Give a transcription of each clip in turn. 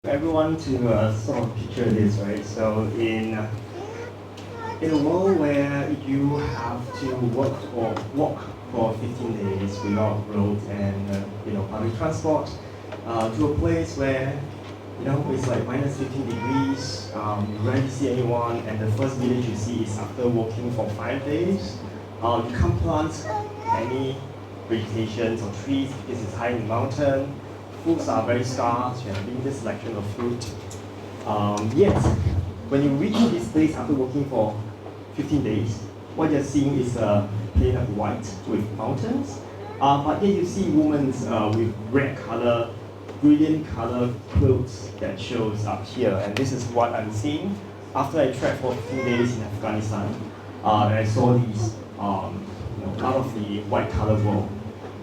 Everyone to sort of picture this, right? So in a world where you have to walk for 15 days without roads and public transport, to a place where it's like minus 15 degrees, you rarely see anyone, and the first village you see is after walking for 5 days. You can't plant any vegetations or trees because it's high in the mountain. Foods are very scarce, you have limited selection of fruit. Yet, when you reach this place after walking for 15 days, what you're seeing is a plain of white with mountains. But yet you see women with red color, brilliant color clothes that shows up here. And this is what I'm seeing after I trekked for 15 days in Afghanistan. And I saw these out of the white color world.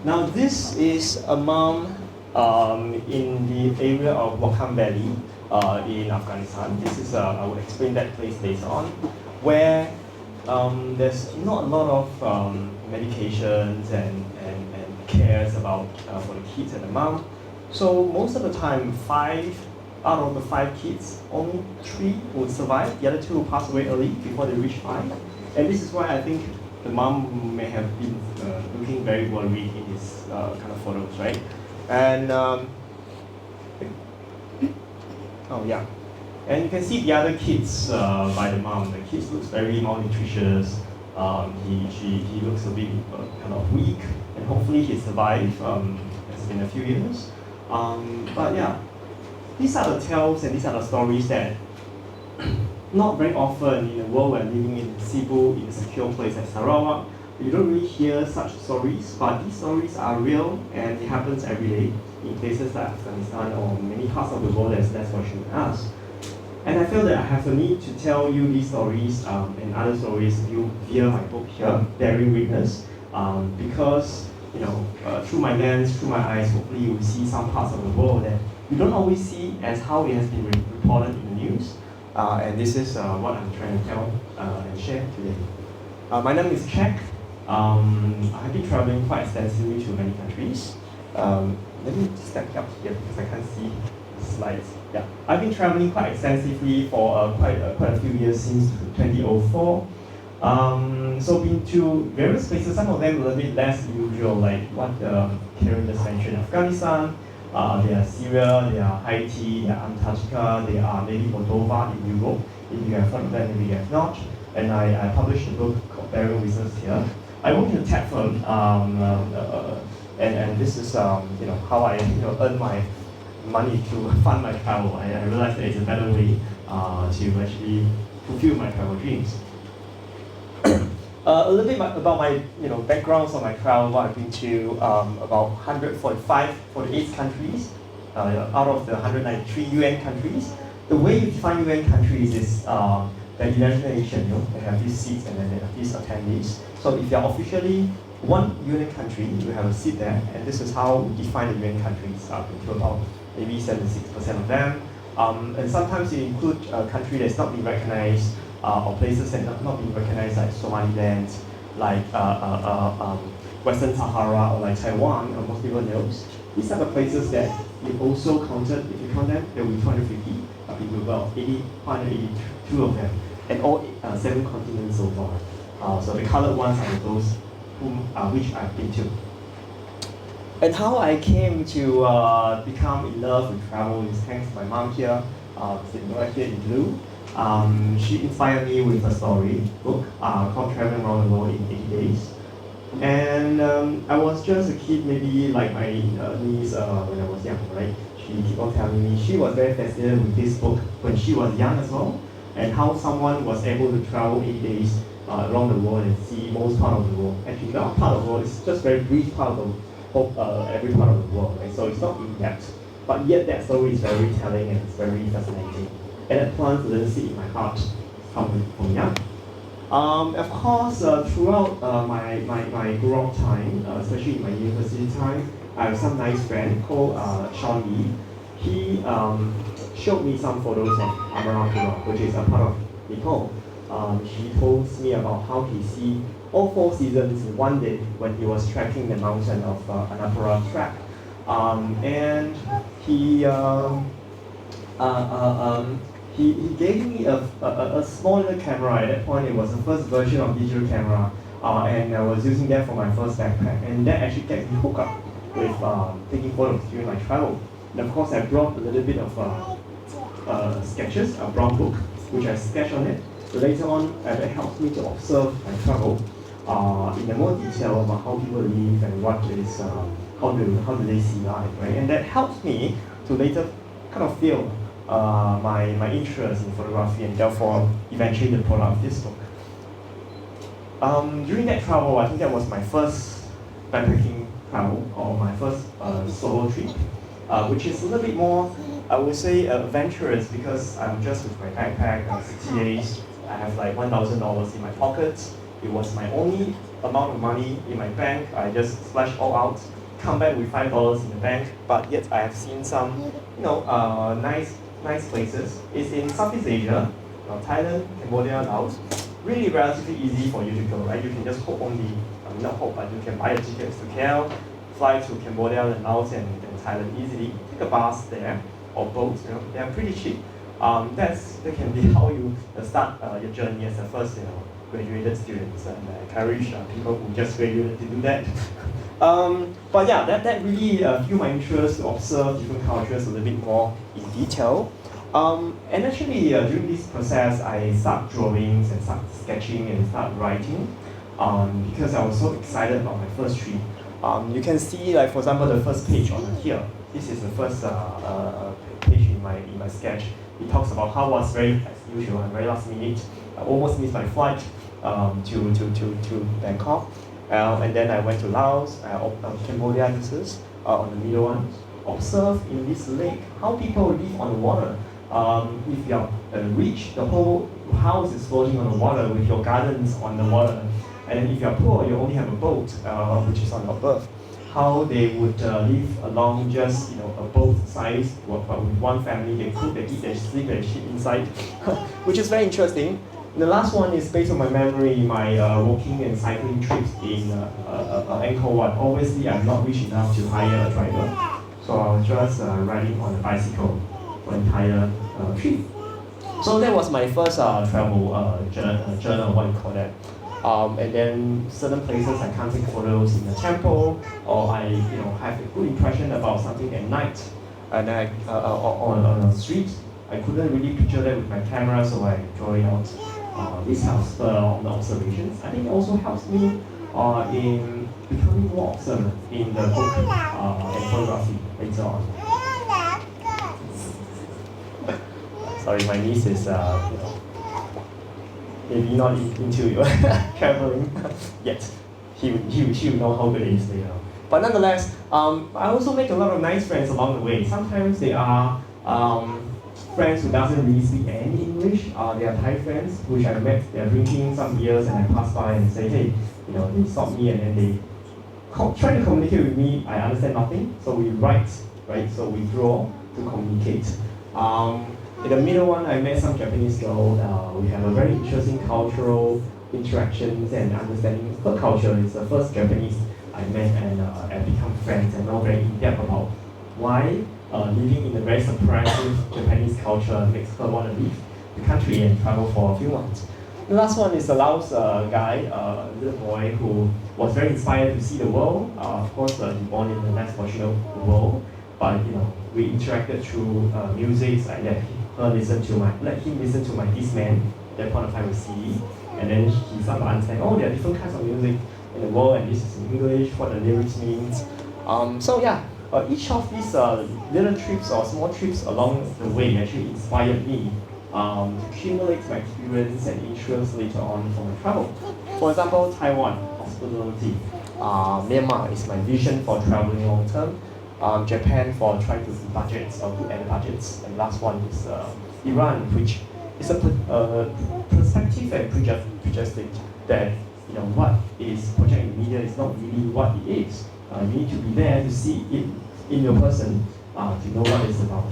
Now this is a mom in the area of Wakhan Valley in Afghanistan. This is, I will explain that place later on, where there's not a lot of medications and cares about for the kids and the mom. So most of the time, 5 out of the 5 kids, only 3 would survive. The other 2 will pass away early before they reach 5. And this is why I think the mom may have been looking very worried in this kind of photos, right? And and you can see the other kids by the mom. The kids looks very malnutritious. He looks a bit kind of weak, and hopefully he survive. It's been a few years. But yeah, these are the tales and these are the stories that not very often in a world we're living in Sibu, in a secure place like Sarawak. You don't really hear such stories, but these stories are real and it happens every day in places like Afghanistan or many parts of the world that's less fortunate than us. And I feel that I have a need to tell you these stories and other stories via my book here, Daring Witness, because through my lens, through my eyes, hopefully you will see some parts of the world that you don't always see as how it has been reported in the news. And this is what I'm trying to tell and share today. My name is Chek. I've been traveling quite extensively to many countries. Let me step up here because I can't see the slides. Yeah, I've been traveling quite extensively for quite a few years since 2004. So been to various places, some of them a little bit less usual, like what Karen just mentioned, Afghanistan, they are Syria, they are Haiti, they are Antarctica, they are maybe Moldova in Europe. If you have heard of that, maybe you have not. And I published a book called Daring Witness here. I work in a tech firm, and this is how I earn my money to fund my travel. I realized that it's a better way to actually fulfill my travel dreams. A little bit about my backgrounds on my travel. I've been to about 48 countries out of the 193 UN countries. The way you define UN countries is the United Nations, they have these seats and then they have these attendees. So if you're officially one UN country, you have a seat there, and this is how we define the UN countries into about maybe 76% of them. And sometimes you include a country that's not been recognized, or places that have not been recognized, like Somaliland, like Western Sahara, or like Taiwan, most people know. These are the places that you also counted. If you count them, there will be 250, but we will about 582 of them, and all 7 continents so far. So the colored ones are those which I've been to. And how I came to become in love with travel is thanks to my mom here, sitting right here in blue. She inspired me with a story book called Traveling Around the World in 80 Days. And I was just a kid, maybe like my niece when I was young, right? She kept on telling me she was very fascinated with this book when she was young as well, and how someone was able to travel 8 days around the world and see most part of the world. Actually, not part of the world, it's just very brief part of every part of the world, right? So it's not in depth, but yet that story is very telling and it's very fascinating. And that plant didn't sit in my heart from young. Of course, throughout my grown-up time, especially in my university time, I have some nice friend called Sean Lee. He showed me some photos of Amarapura, which is a part of Nepal. He told me about how he see all 4 seasons in one day when he was trekking the mountain of Annapurna track. And he he gave me a small little camera. At that point, it was the first version of digital camera, and I was using that for my first backpack, and that actually kept me hooked up with taking photos during my travel. And of course, I brought a little bit of sketches, a brown book, which I sketched on it. So later on, that helps me to observe my travel in a more detail about how people live and what is how do they see life, right? And that helps me to later kind of feel my interest in photography, and therefore eventually the product of this book. During that travel, I think that was my first backpacking travel, or my first solo trip, which is a little bit more, I would say, adventurous, because I'm just with my backpack, 60 days, I have like $1,000 in my pocket. It was my only amount of money in my bank. I just splashed all out, come back with $5 in the bank, but yet I have seen some, nice places. It's in Southeast Asia, Thailand, Cambodia, Laos. Really relatively easy for you to go, right? You can just hope on not hope, but you can buy a ticket to KL, fly to Cambodia and Laos and Thailand easily. Take a bus there or boat, they are pretty cheap. That can be how you start your journey as a first, graduated students, and I encourage people who just graduated to do that. But yeah, that really fueled my interest to observe different cultures a little bit more in detail. And actually, during this process, I start drawings and start sketching and start writing because I was so excited about my first trip. You can see, like for example, the first page on here. This is the first page in my sketch. It talks about how I was as usual, very last minute. I almost missed my flight to Bangkok, and then I went to Laos, Cambodia. This is on the middle one. Observe in this lake how people live on the water. If you are rich, the whole house is floating on the water with your gardens on the water. And then if you are poor, you only have a boat, which is on above. How they would live along just a boat size, but with one family, they cook, they eat, they sleep, they sleep inside, which is very interesting. The last one is based on my memory, my walking and cycling trips in En Kong. Obviously, I'm not rich enough to hire a driver, so I was just riding on a bicycle for the entire trip. So that was my first travel journal, what you call that. And then certain places I can't take photos in the temple, or I have a good impression about something at night, and I on the street. I couldn't really picture that with my camera, so I draw it out. This helps on the observations. I think it also helps me in becoming more observant in the book and photography later on. Sorry, my niece is maybe not into traveling yet. She will know how good it is later. But nonetheless, I also make a lot of nice friends along the way. Sometimes they are friends who doesn't really speak any English. They are Thai friends, which I met. They are drinking some beers, and I pass by and say, hey, they stop me, and then they try to communicate with me. I understand nothing, so we write, right? So we draw to communicate. In the middle one, I met some Japanese girl. We have a very interesting cultural interactions and understanding. Her culture is the first Japanese I met, and become friends and know very in depth about why living in a very surprising Japanese culture makes her want to leave the country and travel for a few months. The last one is a Laos guy, a little boy who was very inspired to see the world. Of course, he's born in a less fortunate world, but we interacted through music. I let him listen to my This Man. At that point of time with CD, and then he started to understand, there are different kinds of music in the world, and this is in English, what the lyrics means. So yeah, each of these little trips or small trips along the way actually inspired me to accumulate my experience and interest later on for my travel. For example, Taiwan, hospitality. Myanmar is my vision for traveling long term. Japan for trying to do budgets or good at budgets. And last one is Iran, which is a perspective and prejudice that what is projected in media is not really what it is. You need to be there to see it in your person to know what it's about.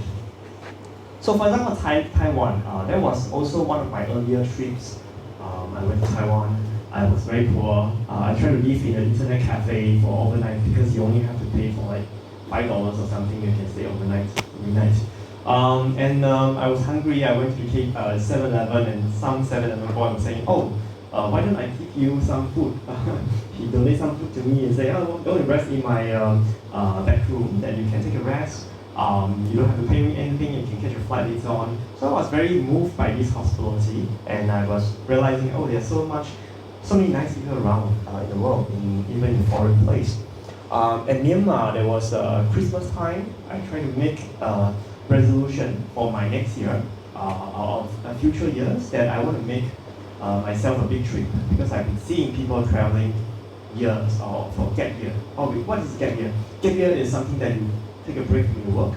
So for example, Taiwan, that was also one of my earlier trips. I went to Taiwan. I was very poor. I tried to live in an internet cafe for overnight because you only have to pay for like $5 or something. You can stay overnight every night. I was hungry. I went to 7-Eleven, and some 7-Eleven boy was saying, "Oh, why don't I give you some food?" He donated some food to me and say, "Oh, go and rest in my back room. Then you can take a rest. You don't have to pay me anything. You can catch a flight later on." So I was very moved by this hospitality, and I was realizing, oh, there's so many nice people around in the world, even in foreign place. In Myanmar, there was Christmas time. I tried to make a resolution for my next year, of future years, that I want to make myself a big trip, because I've been seeing people traveling years or for gap year. Oh, what is gap year? Gap year is something that you take a break from your work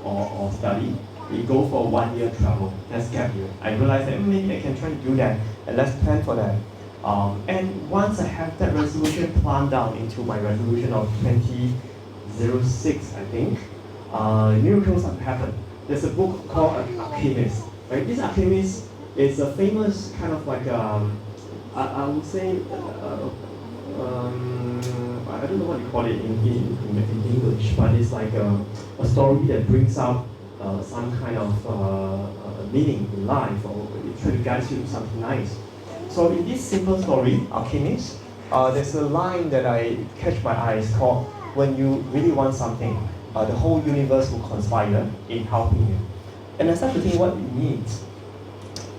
or study. You go for 1 year travel. That's gap year. I realized that maybe I can try to do that, and let's plan for that. And once I have that resolution planned down into my resolution of 2006, I think, miracles have happened. There's a book called Alchemist. Right? This Alchemist is a famous kind of like, I would say, I don't know what you call it in English, but it's like a story that brings out some kind of meaning in life, or it try to guide you to something nice. So in this simple story, Alchemist, there's a line that I catch my eyes called, "When you really want something, the whole universe will conspire in helping you." And I start to think what it means.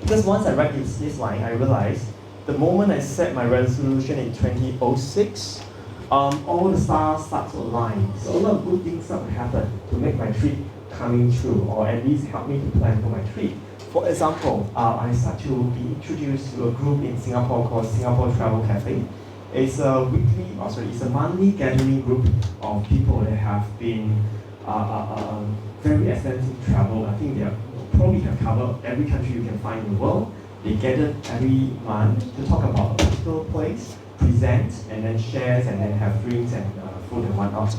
Because once I read this line, I realized the moment I set my resolution in 2006, all the stars start to align. So a lot of good things start to happen to make my trip coming true, or at least help me to plan for my trip. For example, I start to be introduced to a group in Singapore called Singapore Travel Cafe. It's a it's a monthly gathering group of people that have been very extensive travel. I think they probably have covered every country you can find in the world. They gather every month to talk about a particular place, present, and then shares, and then have drinks and food and whatnot.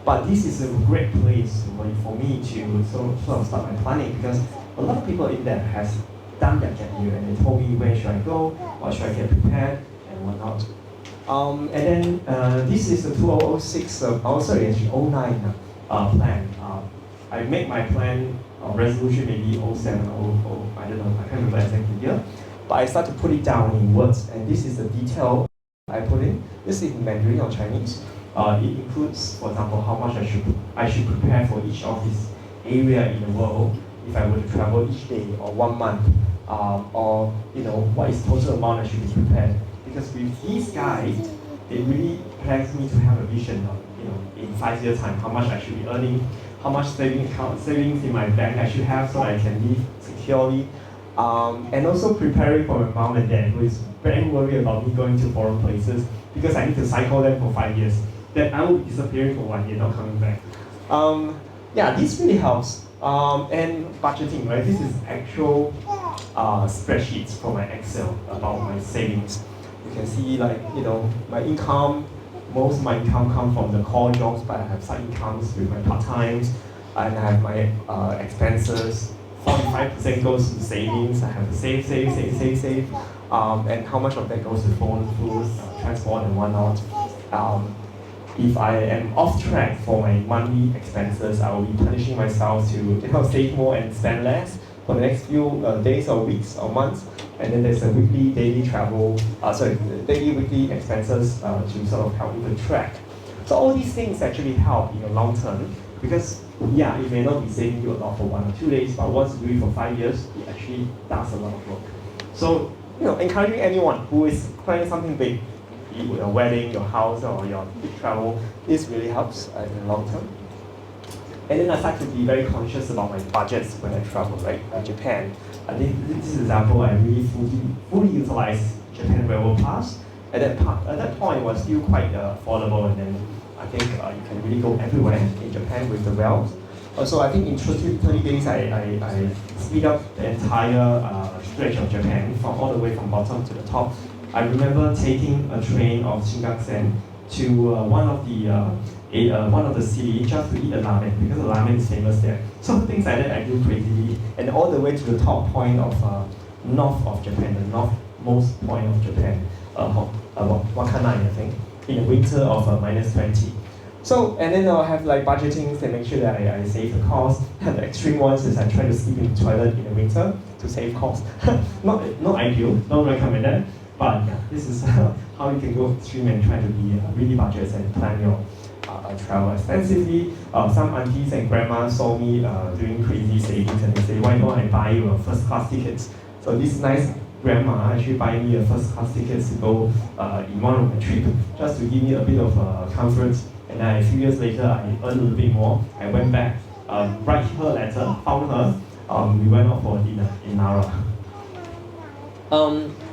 But this is a great place for me to sort of start my planning, because a lot of people in there has done that gap year, and they told me where should I go, or should I get prepared, and whatnot. And then this is a 2006, actually 09 plan. I make my plan resolution maybe 07 or I don't know, I can't remember exactly the year. But I start to put it down in words, and this is the detail I put in. This is in Mandarin or Chinese. It includes, for example, how much I should prepare for each of this area in the world if I were to travel each day or 1 month, or what is total amount I should be prepared. Because with these guys, it really plans me to have a vision of, in 5 years' time, how much I should be earning, how much savings in my bank I should have so I can live securely, and also preparing for my mom and dad, who is very worried about me going to foreign places, because I need to cycle them for 5 years. Then I will be disappearing for 1 year, not coming back. Yeah, this really helps. And budgeting, right? This is actual spreadsheets for my Excel about my savings. You can see, like, my income. Most of my income comes from the core jobs, but I have side incomes with my part-times, and I have my expenses. 45% goes to savings. I have to save. And how much of that goes to phone, food, transport, and whatnot. If I am off track for my monthly expenses, I will be punishing myself to save more and spend less for the next few days or weeks or months. And then there's a weekly, daily daily, weekly expenses to sort of help me to track. So all these things actually help in the long term, because it may not be saving you a lot for 1 or 2 days, but once you do it for 5 years, it actually does a lot of work. So, encouraging anyone who is planning something big, your wedding, your house, or your big travel, this really helps in the long term. And then I start to be very conscious about my budgets when I travel, right? Japan. I think this example, I really fully utilized Japan Railway Pass. At that point, it was still quite affordable, and then I think you can really go everywhere in Japan with the rails. Also, I think in 30 days, I speed up the entire stretch of Japan, from all the way from bottom to the top. I remember taking a train of Shinkansen to one of the cities just to eat a ramen, because the ramen is famous there. So things like that I do crazily, and all the way to the top point of north of Japan, the northmost point of Japan, about Wakanai, I think, in the winter of -20. So, and then I'll have like budgeting to make sure that I save the cost. And the extreme ones is I try to sleep in the toilet in the winter to save cost. not ideal, don't recommend that. But yeah, this is how you can go extreme and try to be really budget and plan your travel extensively. Some aunties and grandmas saw me doing crazy savings and they say, why don't I buy you a first class tickets? So this nice grandma actually buy me a first class tickets to go in one of my trip, just to give me a bit of comfort. And then a few years later, I earned a little bit more. I went back, write her a letter, found her. We went out for dinner in Nara.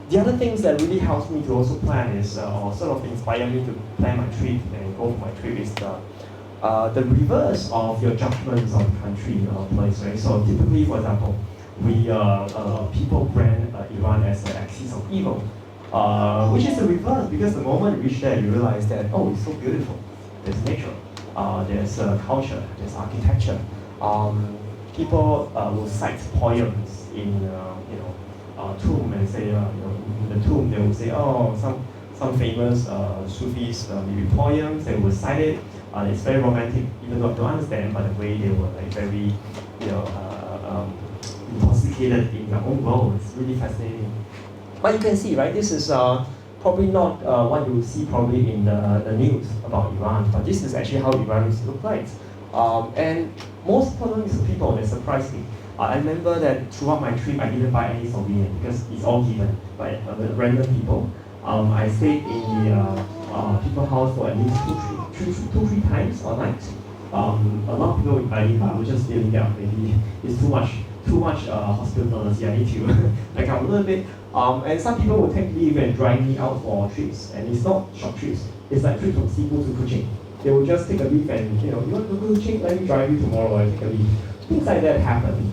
The other things that really helps me to also plan is, or sort of inspire me to plan my trip and go for my trip is the reverse of your judgments on country or place, right? So typically, for example, people brand Iran as an axis of evil, which is the reverse because the moment you reach there, you realize that, oh, it's so beautiful. There's nature, there's culture, there's architecture. People will cite poems in tomb and say, in the tomb they will say, oh, some famous Sufis maybe poems. They will cite it. It's very romantic, even though I don't understand, but the way they were like very, intoxicated in their own world. It's really fascinating. But you can see, right? This is probably not what you will see probably in the news about Iran, but this is actually how Iran looks like. And most important is the people that surprised me. I remember that throughout my trip, I didn't buy any souvenir because it's all given by random people. I stayed in the people's house for at least two, three times a night. A lot of people invited me, but I was just feeling out maybe it's too much hospitality. I need to like a little bit. And some people will take leave and drive me out for trips, and it's not short trips. It's like trips from Sibu to Kuching. They will just take a leave and you want to go to Kuching, let me drive you tomorrow. I take a leave. Things like that happen.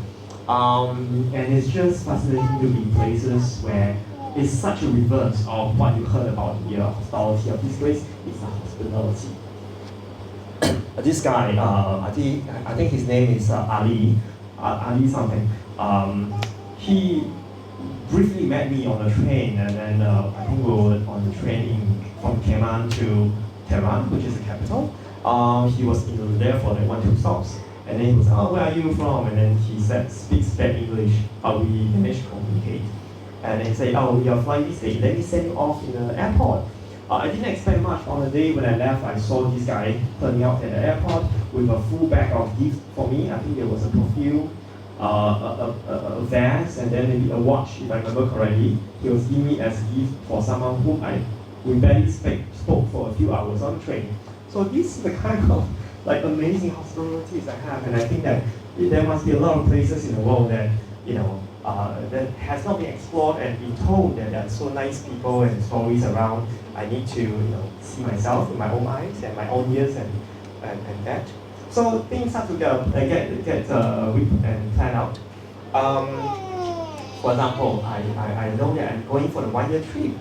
And it's just fascinating to be places where it's such a reverse of what you heard about the hospitality of this place. It's the hospitality. This guy, I think his name is Ali something. He briefly met me on a train, and then I think we were on the train from Keman to Tehran, which is the capital. He was there for like 1-2 stops. And then he was, oh, where are you from? And then he speaks bad English. We managed to communicate. And then he said, oh, we are flying this day. Let me send you off in the airport. I didn't expect much. On the day when I left, I saw this guy turning up at the airport with a full bag of gifts for me. I think there was a perfume, a vase, and then maybe a watch, if I remember correctly. He was giving me as a gift for someone whom we barely spoke for a few hours on the train. So this is the kind of like amazing hospitalities I have, and I think that there must be a lot of places in the world that that has not been explored and been told that there are so nice people and stories around. I need to see myself with my own eyes and my own ears and that. So things start to get whipped and planned out. For example, I know that I'm going for the 1-year trip.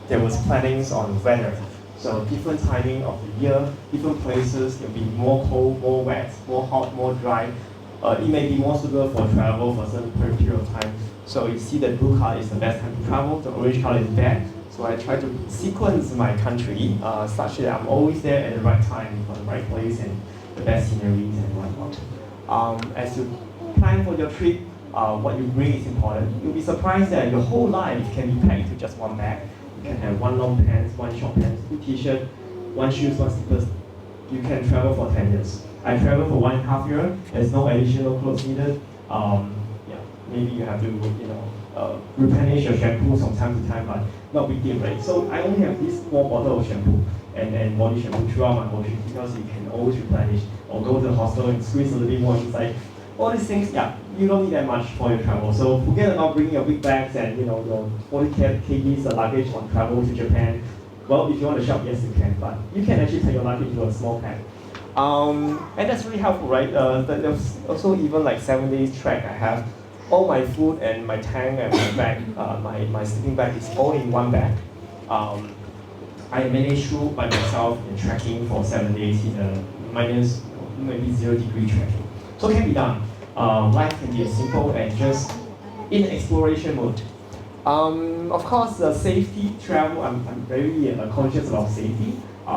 There was plannings on weather. So different timing of the year, different places, there'll be more cold, more wet, more hot, more dry. It may be more suitable for travel for a certain period of time. So you see that blue color is the best time to travel, the orange color is bad. So I try to sequence my country such that I'm always there at the right time for the right place and the best sceneries and whatnot. As you plan for your trip, what you bring is important. You'll be surprised that your whole life can be packed into just one bag. You can have 1 long pants, 1 short pants, 2 t-shirts, 1 shoes, 1 slippers. You can travel for 10 years. I traveled for 1.5 years. There's no additional clothes needed. Maybe you have to replenish your shampoo from time to time, but not big deal, right? So I only have this small bottle of shampoo and body shampoo throughout my whole trip because you can always replenish or go to the hospital and squeeze a little bit more inside. All these things, you don't need that much for your travel. So forget about bringing your big bags and your 40 kgs of luggage on travel to Japan. Well, if you want to shop, yes you can, but you can actually take your luggage into a small pack. And that's really helpful, right? There's also even like 7 days trek. I have all my food and my tank and my bag, my sleeping bag is all in one bag. I managed through by myself in trekking for 7 days in a minus maybe 0 degree trekking. So it can be done. Life can be as simple and just in exploration mode. Of course, safety travel, I'm very conscious about safety.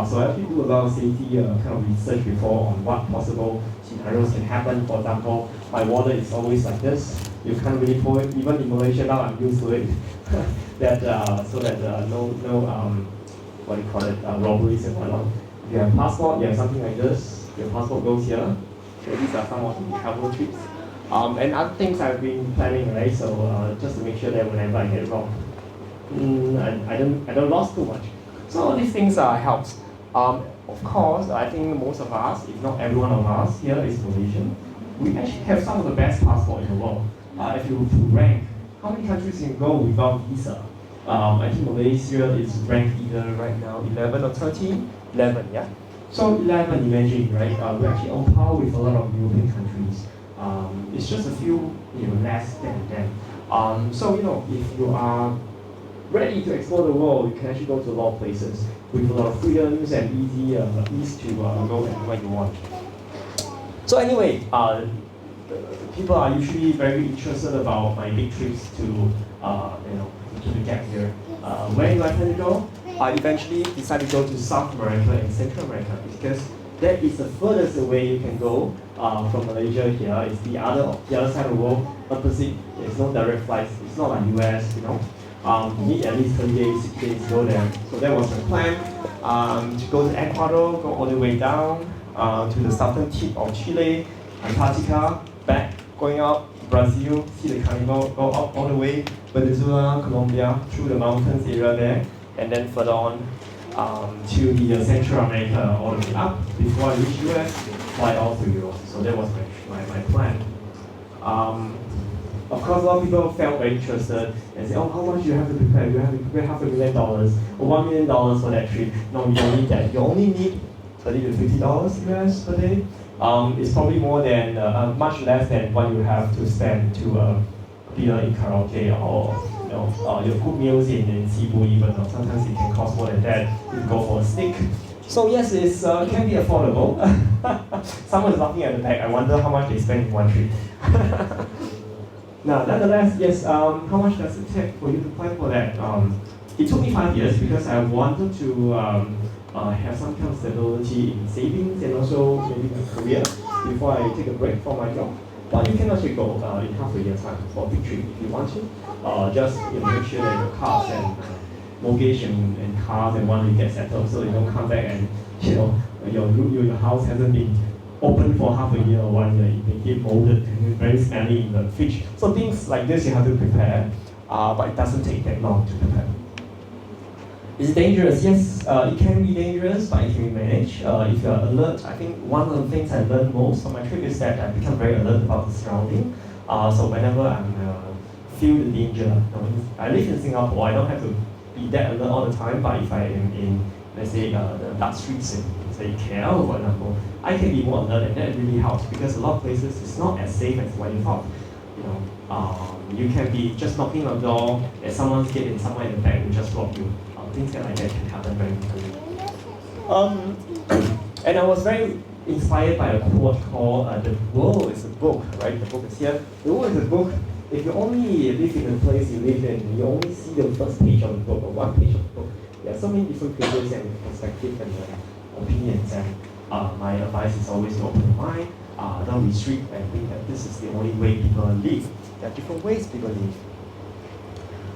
So I actually do a lot of safety kind of research before on what possible scenarios can happen. For example, my wallet is always like this. You can't really pull it. Even in Malaysia now, I'm used to it. So that what do you call it, robberies and whatnot. If you have a passport, you have something like this. Your passport goes here. So these are some of the travel trips. And other things I've been planning, right? So just to make sure that whenever I get it wrong, I don't lose too much. So all these things helps. Of course, I think most of us, if not every one of us here is Malaysian. We actually have some of the best passports in the world. If you rank, how many countries can go without visa? I think Malaysia is ranked either right now 11 or 13. 11, yeah. So 11, imagine, right? We're actually on par with a lot of European countries. It's just a few, less than them. So if you are ready to explore the world, you can actually go to a lot of places with a lot of freedoms and ease to go anywhere you want. So anyway, people are usually very interested about my big trips to the gap year. Where do I plan to go? I eventually decided to go to South America and Central America because that is the furthest away you can go from Malaysia here. It's the other side of the world, opposite. There's no direct flights. It's not like US, you need at least 30 days, 60 days to go there. So that was my plan, to go to Ecuador, go all the way down to the southern tip of Chile, Antarctica, back, going out, Brazil, see the carnival, go up all the way, Venezuela, Colombia, through the mountains area there, and then further on to the Central America, all the way up, before I reach US, fly all through Europe. So that was my plan. Of course, a lot of people felt very interested and say, oh, how much do you have to prepare? You have to prepare $500,000 or $1 million for that trip. No, you don't need that. You only need $30 to $50 US per day. It's probably more than, much less than what you have to spend to beer in karaoke or your good meals in Sibu even. Or sometimes it can cost more than that if you go for a steak. So yes, it can be affordable. Someone is laughing at the back. I wonder how much they spend in one trip. Now, nonetheless, yes, how much does it take for you to plan for that? It took me 5 years because I wanted to have some kind of stability in savings and also maybe my career before I take a break from my job. But you can actually go in half a year time for a big trip if you want to. Just make sure that your cars and mortgage and cars and one get settled so you don't come back and your house hasn't been open for half a year or 1 year. It may get molded and very smelly in the fridge. So things like this you have to prepare, but it doesn't take that long to prepare. Is it dangerous? Yes, it can be dangerous, but it can be managed. If you're alert, I think one of the things I learned most on my trip is that I become very alert about the surrounding. So whenever I feel the danger, I live in Singapore, I don't have to be that alert all the time, but if I am in, let's say, the dark streets in, say, KL, for example, I can be more alert, and that really helps because a lot of places it's not as safe as what you thought. You can be just knocking on the door, and someone's getting somewhere in the back will just rob you. Things like that can happen very quickly. And I was very inspired by a quote called "The world is a book." Right, the book is here. The world is a book. If you only live in the place you live in, you only see the first page of the book or one page of the book. There are so many different pages and perspectives and opinions. And my advice is always to open your mind. Don't restrict and think that this is the only way people live. There are different ways people live.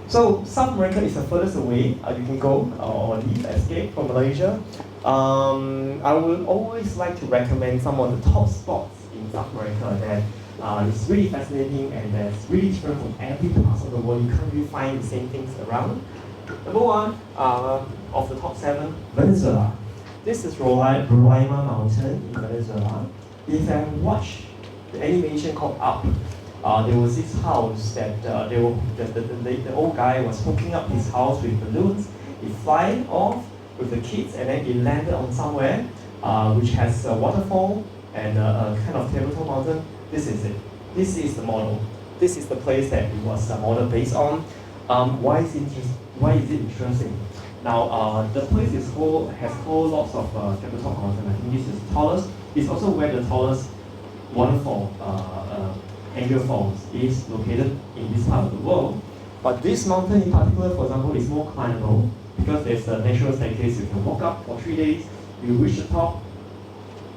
So South America is the furthest away you can go or leave, escape from Malaysia. I would always like to recommend some of the top spots in South America that is really fascinating and that's really different from every part of the world. You can't really find the same things around. Number one of the top 7, Venezuela. This is Roraima Mountain in Venezuela. If you have watched the animation called Up, there was this house that the old guy was hooking up his house with balloons. He flying off with the kids and then he landed on somewhere which has a waterfall and a kind of tabletop mountain. This is it. This is the model. This is the place that it was a model based on. Why is it interesting? Now the place has lots of tabletop mountain. I think this is the tallest. It's also where the tallest waterfall Angel Falls is located in this part of the world. But this mountain in particular, for example, is more climbable because there's a natural staircase. You can walk up for 3 days. You reach the top.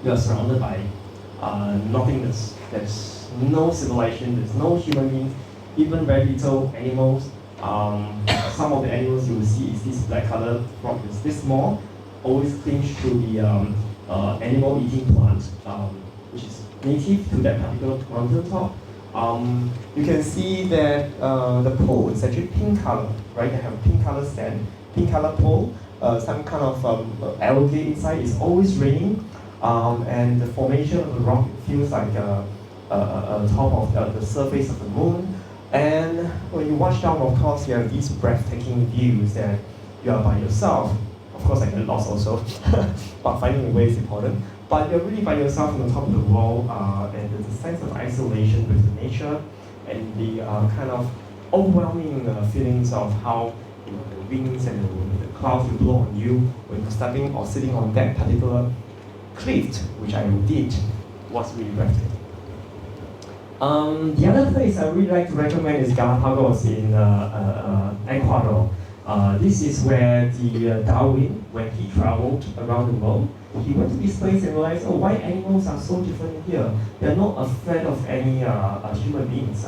You are surrounded by nothingness. There's no civilization. There's no human beings. Even very little animals. Some of the animals you will see is this black color frog. It's this small, always clings to the animal-eating plant, which is native to that particular mountain top. You can see that the pole is actually pink color, right? They have pink color sand, pink color pole, some kind of algae inside. It's always raining, and the formation of the rock feels like top of the surface of the moon. And when you watch down, of course, you have these breathtaking views that you are by yourself. Of course, I get lost also, but finding a way is important. But you're really by yourself on the top of the world, and there's a sense of isolation with the nature, and the kind of overwhelming feelings of how the winds and the clouds will blow on you when you're stepping or sitting on that particular cliff, which I did, was really breathtaking. The other place I really like to recommend is Galapagos in Ecuador. This is where the Darwin, when he traveled around the world, he went to this place and realized, oh, why animals are so different here? They're not afraid of any human beings.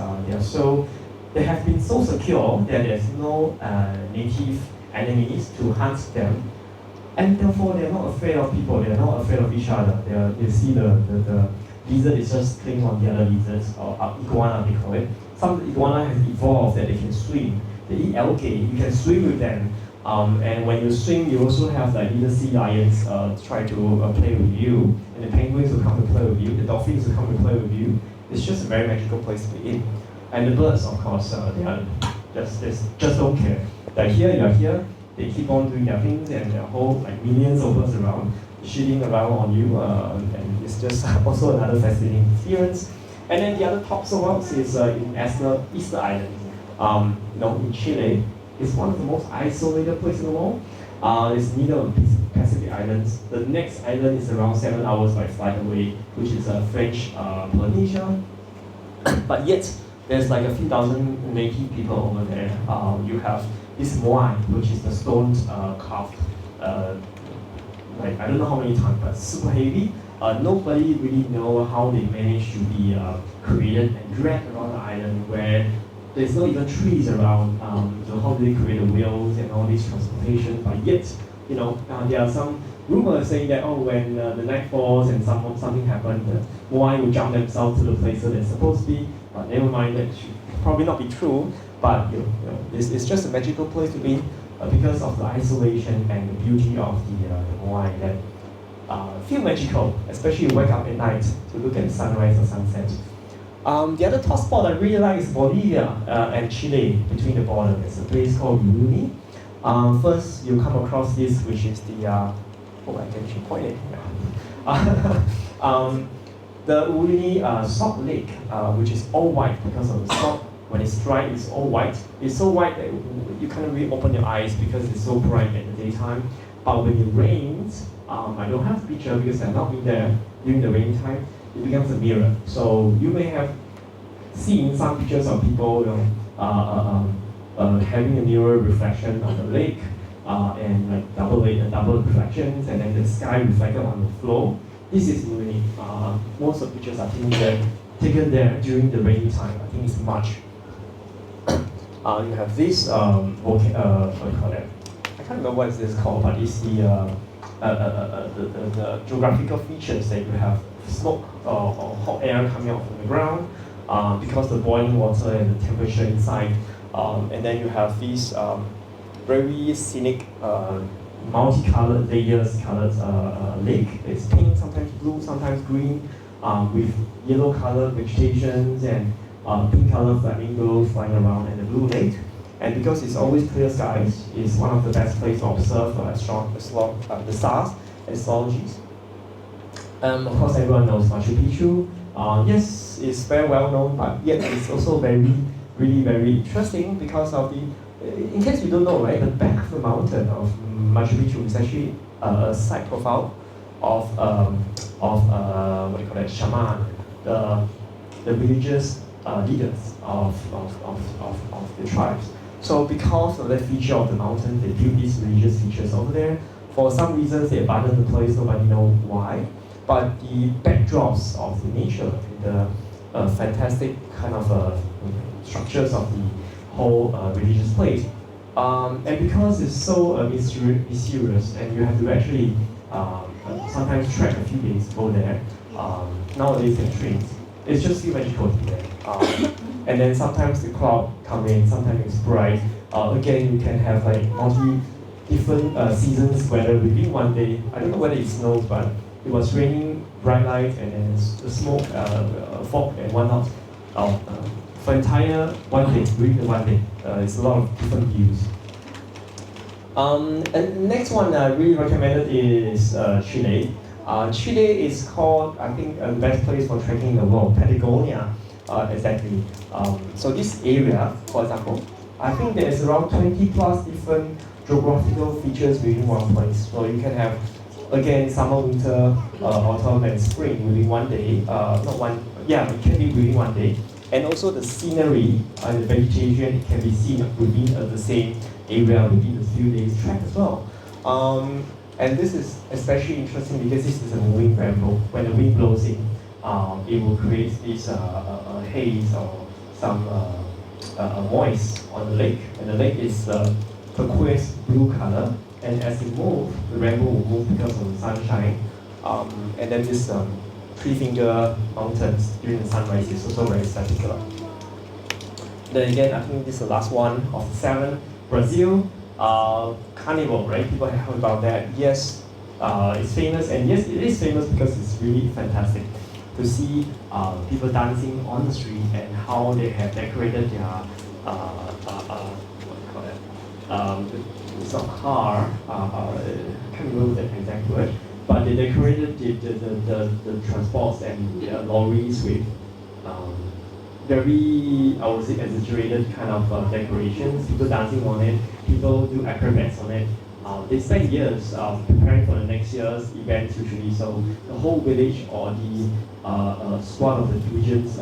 They have been so secure that there's no native enemies to hunt them, and therefore they're not afraid of people. They're not afraid of each other. You see the lizard is just clinging on the other lizards, or iguana they call it. Some iguana has evolved that they can swim. They eat algae. You can swim with them. And when you swim, you also have like little sea lions try to play with you, and the penguins will come to play with you, the dolphins will come to play with you. It's just a very magical place to be in. And the birds, of course, they are just don't care. They're here, you're here. They keep on doing their things, and there are whole like millions of birds around, shitting around on you, and it's just also another fascinating experience. And then the other top spots is in Easter Island, in Chile. It's one of the most isolated places in the world. It's neither of the Pacific Islands. The next island is around 7 hours by flight away, which is French Polynesia. But yet, there's like a few thousand native people over there. You have this moai, which is the stone carved, like I don't know how many times, but super heavy. Nobody really know how they managed to be created and dragged around the island where there's not even trees around. So how do they create the wheels and all this transportation? But yet, there are some rumors saying that when the night falls and something happens, the moai will jump themselves to the places they're supposed to be. But never mind, that should probably not be true. But it's just a magical place to be because of the isolation and the beauty of the moai that feel magical, especially you wake up at night to look at the sunrise or sunset. The other top spot I really like is Bolivia and Chile between the border. There's a place called Uyuni. First, you come across this, which is the I can actually point it. The Uyuni salt lake, which is all white because of the salt. When it's dry, it's all white. It's so white that you can't really open your eyes because it's so bright at the daytime. But when it rains, I don't have a picture because I've not been there during the rainy time. It becomes a mirror. So you may have seen some pictures of people, having a mirror reflection on the lake, and like double reflections, and then the sky reflected on the floor. This is really most of the pictures are taken there during the rainy time. I think it's March. You have this what do you call that? I can't remember what this is called, but it's the geographical features that you have smoke or hot air coming out from the ground because the boiling water and the temperature inside. And then you have these very scenic, multicolored lake. It's pink, sometimes blue, sometimes green, with yellow colored vegetations and pink colored flamingos flying around in the blue lake. And because it's always clear skies, it's one of the best places to observe the stars and astrologies. Of course, everyone knows Machu Picchu. Yes, it's very well known, but yet it's also very, really very interesting because of the. In case you don't know, right, the back of the mountain of Machu Picchu is actually a site profile of what do you call it, shaman, the religious leaders of the tribes. So because of that feature of the mountain, they built these religious features over there. For some reasons, they abandoned the place, nobody knows why. But the backdrops of the nature, the fantastic kind of structures of the whole religious place, and because it's so mysterious, and you have to actually sometimes trek a few days to go there. Nowadays, in trains, it's just too magical to be there. And then sometimes the cloud come in, sometimes it's bright. Again, you can have like different seasons, weather within one day. I don't know whether it snows, but it was raining, bright light, and then the smoke, fog, and whatnot. For entire one day, during the one day, it's a lot of different views. And the next one I really recommended is Chile. Chile is called, I think, the best place for trekking in the world, Patagonia, exactly. So this area, for example, I think there is around 20 plus different geographical features within one place. So you can have, again, summer, winter, autumn, and spring within one day. It can be within one day. And also the scenery and the vegetation, it can be seen within the same area within a few days trek as well. And this is especially interesting because this is a moving rainbow. When the wind blows in, it will create this haze or some moist on the lake. And the lake is turquoise blue color. And as it moves, the rainbow will move because of the sunshine. And then this three-finger mountains during the sunrise is also very spectacular. Then again, I think this is the last one of the 7. Brazil, Carnival, right? People have heard about that. Yes, it's famous, and yes, it is famous because it's really fantastic to see people dancing on the street and how they have decorated their it's not car, I can't remember the exact word, but they decorated the transports and the lorries with very, I would say, exaggerated kind of decorations, people dancing on it, people do acrobats on it. They spend years preparing for the next year's event usually, so the whole village or the squad of the regions,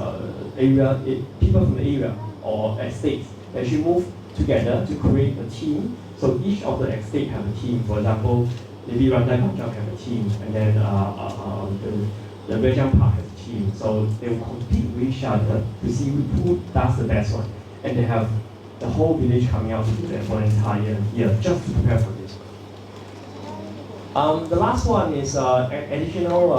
area, people from the area or estates actually move together to create a team. So each of the estate have a team. For example, maybe Randai Panjang have a team, and then the Rejang Park has a team. So they will compete with each other to see who does the best one. And they have the whole village coming out to do that for an entire year just to prepare for this. The last one is additional,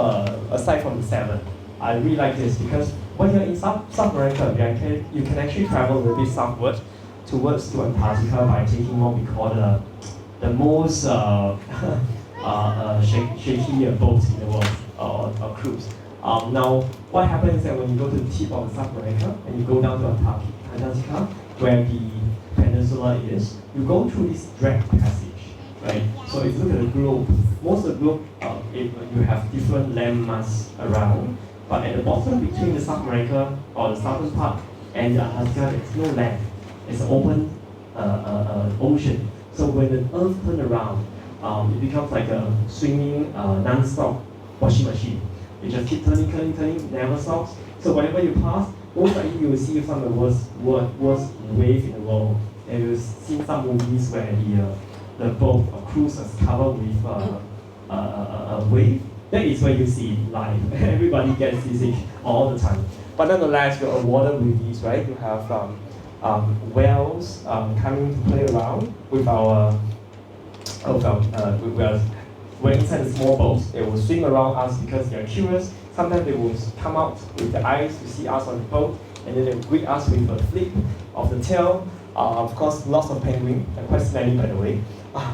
aside from the 7. I really like this because when you're in South America, you can actually travel a little bit southward towards to Antarctica by taking what we call the most shaky boat in the world, or cruise. Now, what happens is that when you go to the tip of South America and you go down to Antarctica, where the peninsula is, you go through this drag passage, right? So if you look at the globe, most of the globe, you have different landmasses around, but at the bottom between the South America or the southern part and the Antarctica, there's no land. It's an open ocean. So when the Earth turns around, it becomes like a swinging non-stop washing machine. It just keeps turning, never stops. So whenever you pass, most likely you will see some of the worst waves in the world. And you've seen some movies where the boat or cruise is covered with a wave. That is where you see it live. Everybody gets seasick all the time. But nonetheless, you're awarded with these, right? You have whales coming to play around with we're inside the small boats. They will swim around us because they are curious. Sometimes they will come out with the eyes to see us on the boat, and then they will greet us with a flip of the tail. Of course, lots of penguins, quite smelly by the way,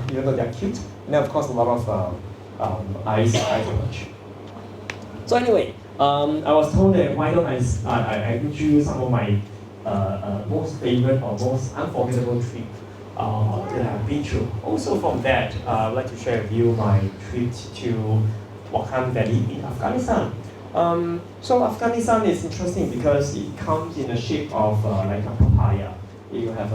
even though they're cute. And then of course a lot of ice watch. So anyway, I was told that why don't I introduce some of my most favorite or most unforgettable trip that I've been through. Also from that, I would like to share with you my trip to Wakhan Valley in Afghanistan. So Afghanistan is interesting because it comes in the shape of like a papaya. You have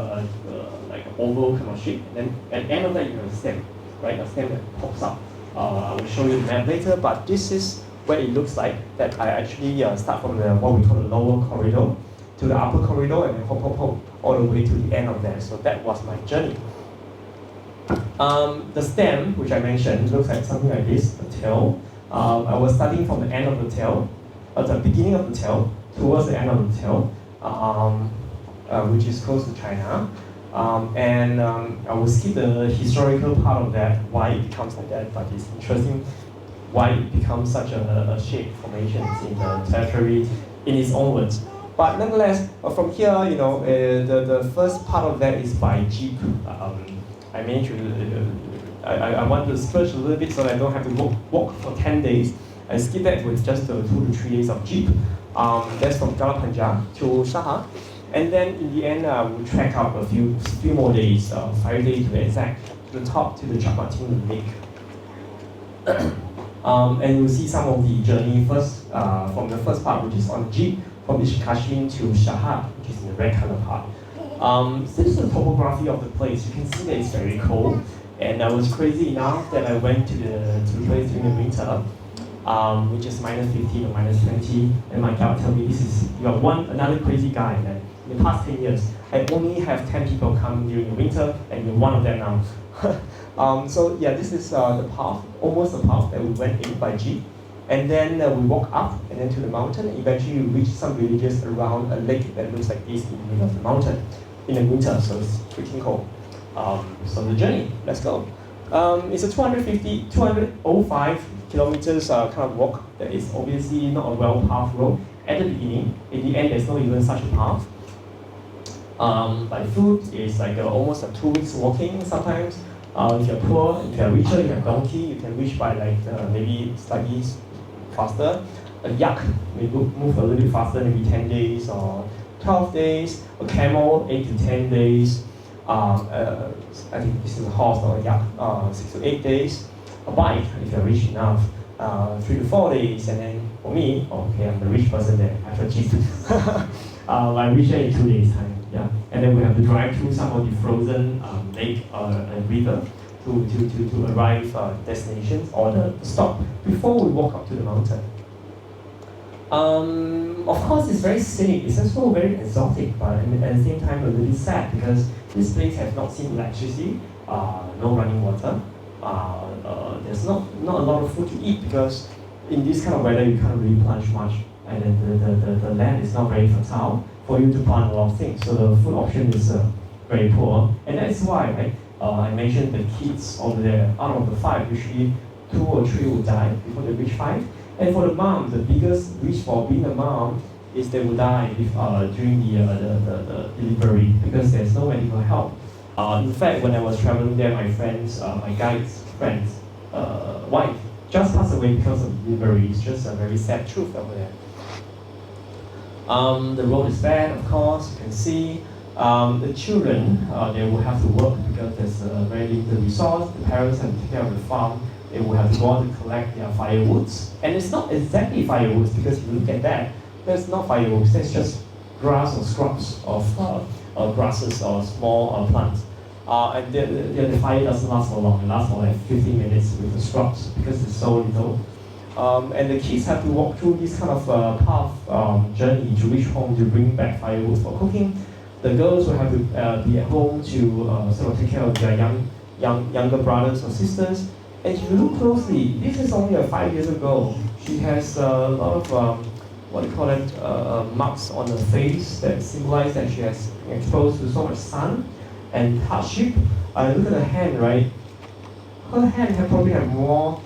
like an oval kind of shape, and then at the end of that you have a stem, right? A stem that pops up. I will show you the map later, but this is what it looks like. That I actually start from what we call the lower corridor to the upper corridor and then hop, hop, hop, all the way to the end of that. So that was my journey. The stem, which I mentioned, looks like something like this, the tail. I was starting from the end of the tail, at the beginning of the tail, towards the end of the tail, which is close to China. I will skip the historical part of that, why it becomes like that, but it's interesting why it becomes such a shape formation in the territory in its own words. But nonetheless, from here, the first part of that is by jeep. I managed to, I want to splurge a little bit so that I don't have to walk for 10 days. I skip that with just 2 to 3 days of jeep. That's from Galapanja to Saha. And then in the end, we'll trek out a few more days, 5 days to be exact, to the top to the Chakmatin Lake. And you'll see some of the journey first, from the first part, which is on jeep, from Ishikashin to Shahat, which is in the red color part. So this is the topography of the place. You can see that it's very cold, and I was crazy enough that I went to the place during the winter, which is -15 or -20, and my guide told me, you are another crazy guy. And in the past 10 years, I only have 10 people come during the winter, and you're one of them now. So yeah, this is the path, almost the path that we went in by jeep. And then we walk up and then to the mountain, and eventually we reach some villages around a lake that looks like this in the middle of the mountain in the winter, so it's freaking cold. So the journey, let's go. It's a 205 kilometers kind of walk that is obviously not a well-paved road at the beginning. In the end, there's not even such a path. By foot, it's like almost 2 weeks walking sometimes. If you're poor, if you're richer, you have donkey, you can reach by like maybe slightly faster. A yak may move a little bit faster, maybe 10 days or 12 days. A camel, 8 to 10 days. I think this is a horse or a yak, 6 to 8 days. A bike, if you're rich enough, 3 to 4 days. And then for me, okay, I'm the rich person there, I have a jeep. I reach there in 2 days time. Yeah, and then we have to drive through some of the frozen lake and river to arrive destinations or the stop before we walk up to the mountain. Of course, it's very scenic. It's also very exotic, but at the same time a little sad because this place has not seen electricity, no running water. There's not a lot of food to eat because in this kind of weather you can't really plant much, and then the land is not very fertile for you to plant a lot of things. So the food option is very poor, and that's why, right? I mentioned the kids over there. Out of the 5, usually 2 or 3 will die before they reach 5. And for the mom, the biggest wish for being a mom is they will die during the delivery because there's no medical help. In fact, when I was traveling there, my guide's friend's wife just passed away because of delivery. It's just a very sad truth over there. The road is bad, of course, you can see. The children, they will have to work because there's a very limited resource. The parents have to take care of the farm. They will have to go out to collect their firewoods. And it's not exactly firewoods because if you look at that, there's not firewoods, there's just grass or scrubs of grasses or small plants. And the fire doesn't last for long, it lasts for like 15 minutes with the scrubs because it's so little. And the kids have to walk through this kind of path journey to reach home to bring back firewood for cooking. The girls will have to be at home to sort of take care of their younger brothers or sisters. And if you look closely, this is only 5 years ago. She has a lot of marks on her face that symbolize that she has been exposed to so much sun and hardship. Look at her hand, right? Her hand probably have more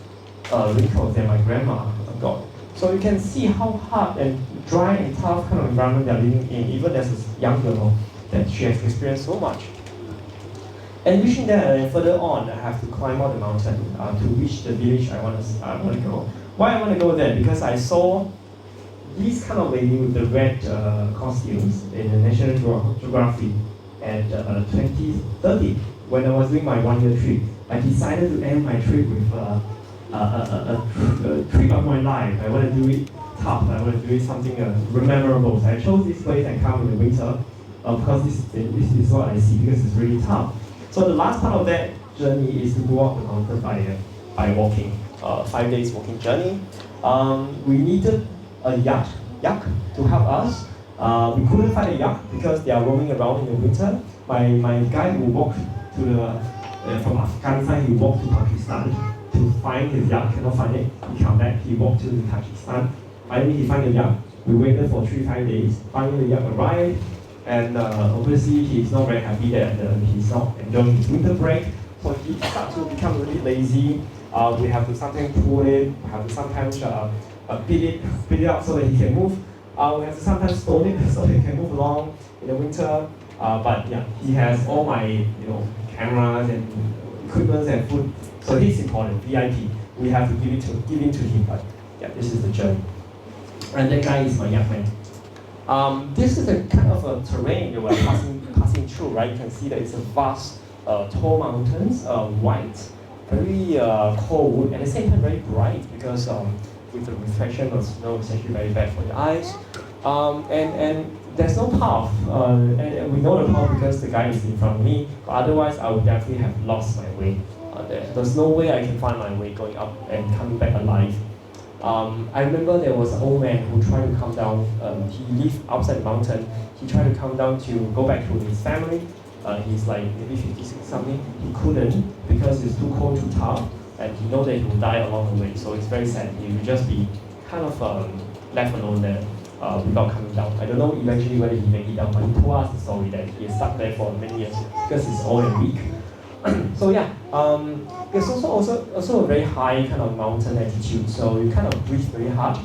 wrinkles than my grandma got. So you can see how hard and dry and tough kind of environment they're living in, even as a young girl, that she has experienced so much. And reaching there and further on, I have to climb out the mountain to reach the village I want to go. Why I want to go there? Because I saw this kind of lady with the red costumes in the National Geographic at 2030 when I was doing my 1-year trip. I decided to end my trip with a trip of my life. I want to do it tough. I want to do it something memorable. So I chose this place and come in the winter because this is what I see because it's really tough. So the last part of that journey is to go up the mountain by walking. 5 days walking journey. We needed a yak to help us. We couldn't find a yak because they are roaming around in the winter. My guide who walked to from Afghanistan, he walked to Pakistan to find his yak, cannot find it. He come back, he walked to Pakistan. Finally, he found the yak. We waited for 3-5 days. Finally, the yak arrived, and obviously he's not very happy that he's not enjoying his winter break. So he started to become a little bit lazy. We have to sometimes pull it. We have to sometimes beat it up so that he can move. We have to sometimes stone it so he can move along in the winter. But yeah, he has all my cameras and equipment and food. So he's important, VIP. We have to give in to him. But yeah, this is the journey. And that guy is my young man. This is a kind of a terrain that we're passing through, right? You can see that it's a vast, tall mountains, white, very cold, and at the same time very bright because with the reflection of snow, it's actually very bad for your eyes. And there's no path, and we know the path because the guy is in front of me. But otherwise, I would definitely have lost my way. There's no way I can find my way going up and coming back alive. I remember there was an old man who tried to come down. He lived outside the mountain. He tried to come down to go back to his family. He's like maybe 56 something. He couldn't because it's too cold, too tough, and he knows that he will die along the way. So it's very sad. He will just be kind of left alone there without coming down. I don't know eventually whether he made it down, but he told us the story that he is stuck there for many years because it's all in weak. So yeah, it's also a very high kind of mountain altitude, so you kind of breathe very hard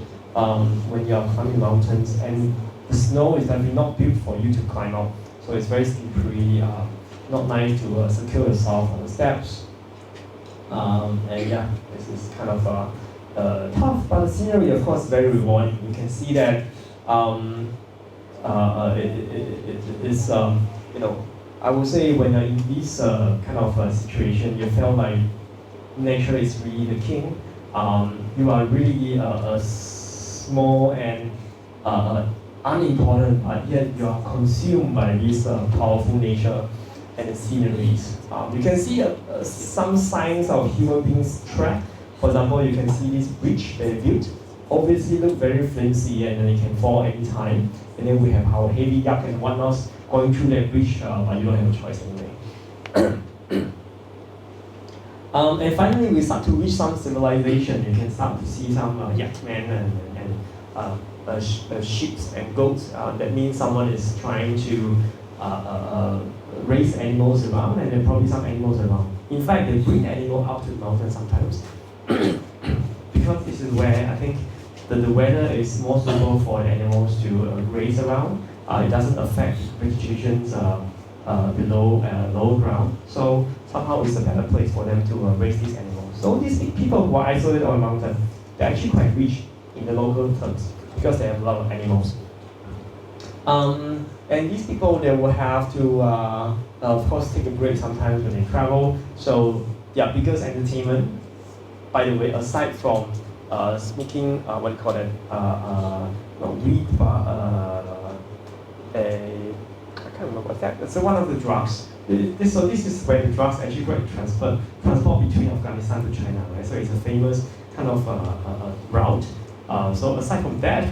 when you are climbing mountains, and the snow is definitely not built for you to climb up, so it's very slippery, not nice to secure yourself on the steps, and yeah, this is kind of tough, but the scenery of course is very rewarding. You can see that it is I would say when you're in this kind of situation, you feel like nature is really the king. You are really small and unimportant, but yet you are consumed by this powerful nature and the sceneries. You can see some signs of human beings trapped. For example, you can see this bridge they built. Obviously look very flimsy and it can fall anytime. And then we have our heavy yak and whatnot going through that bridge, but you don't have a choice anyway. And finally, we start to reach some civilization. You can start to see some yakmen and sheep and goats. That means someone is trying to raise animals around, and there are probably some animals around. In fact, they bring animals up to the mountain sometimes because this is where I think the weather is more suitable for the animals to graze around. It doesn't affect vegetations below low ground, so somehow it's a better place for them to raise these animals. So these people who are isolated on a mountain, they're actually quite rich in the local terms because they have a lot of animals. And these people, they will have to, of course, take a break sometimes when they travel. So yeah, biggest entertainment. By the way, aside from smoking, what do you call it? Weed, I can't remember what's that. It's one of the drugs. So this is where the drugs actually get transport between Afghanistan to China, right? So it's a famous kind of route. So aside from that,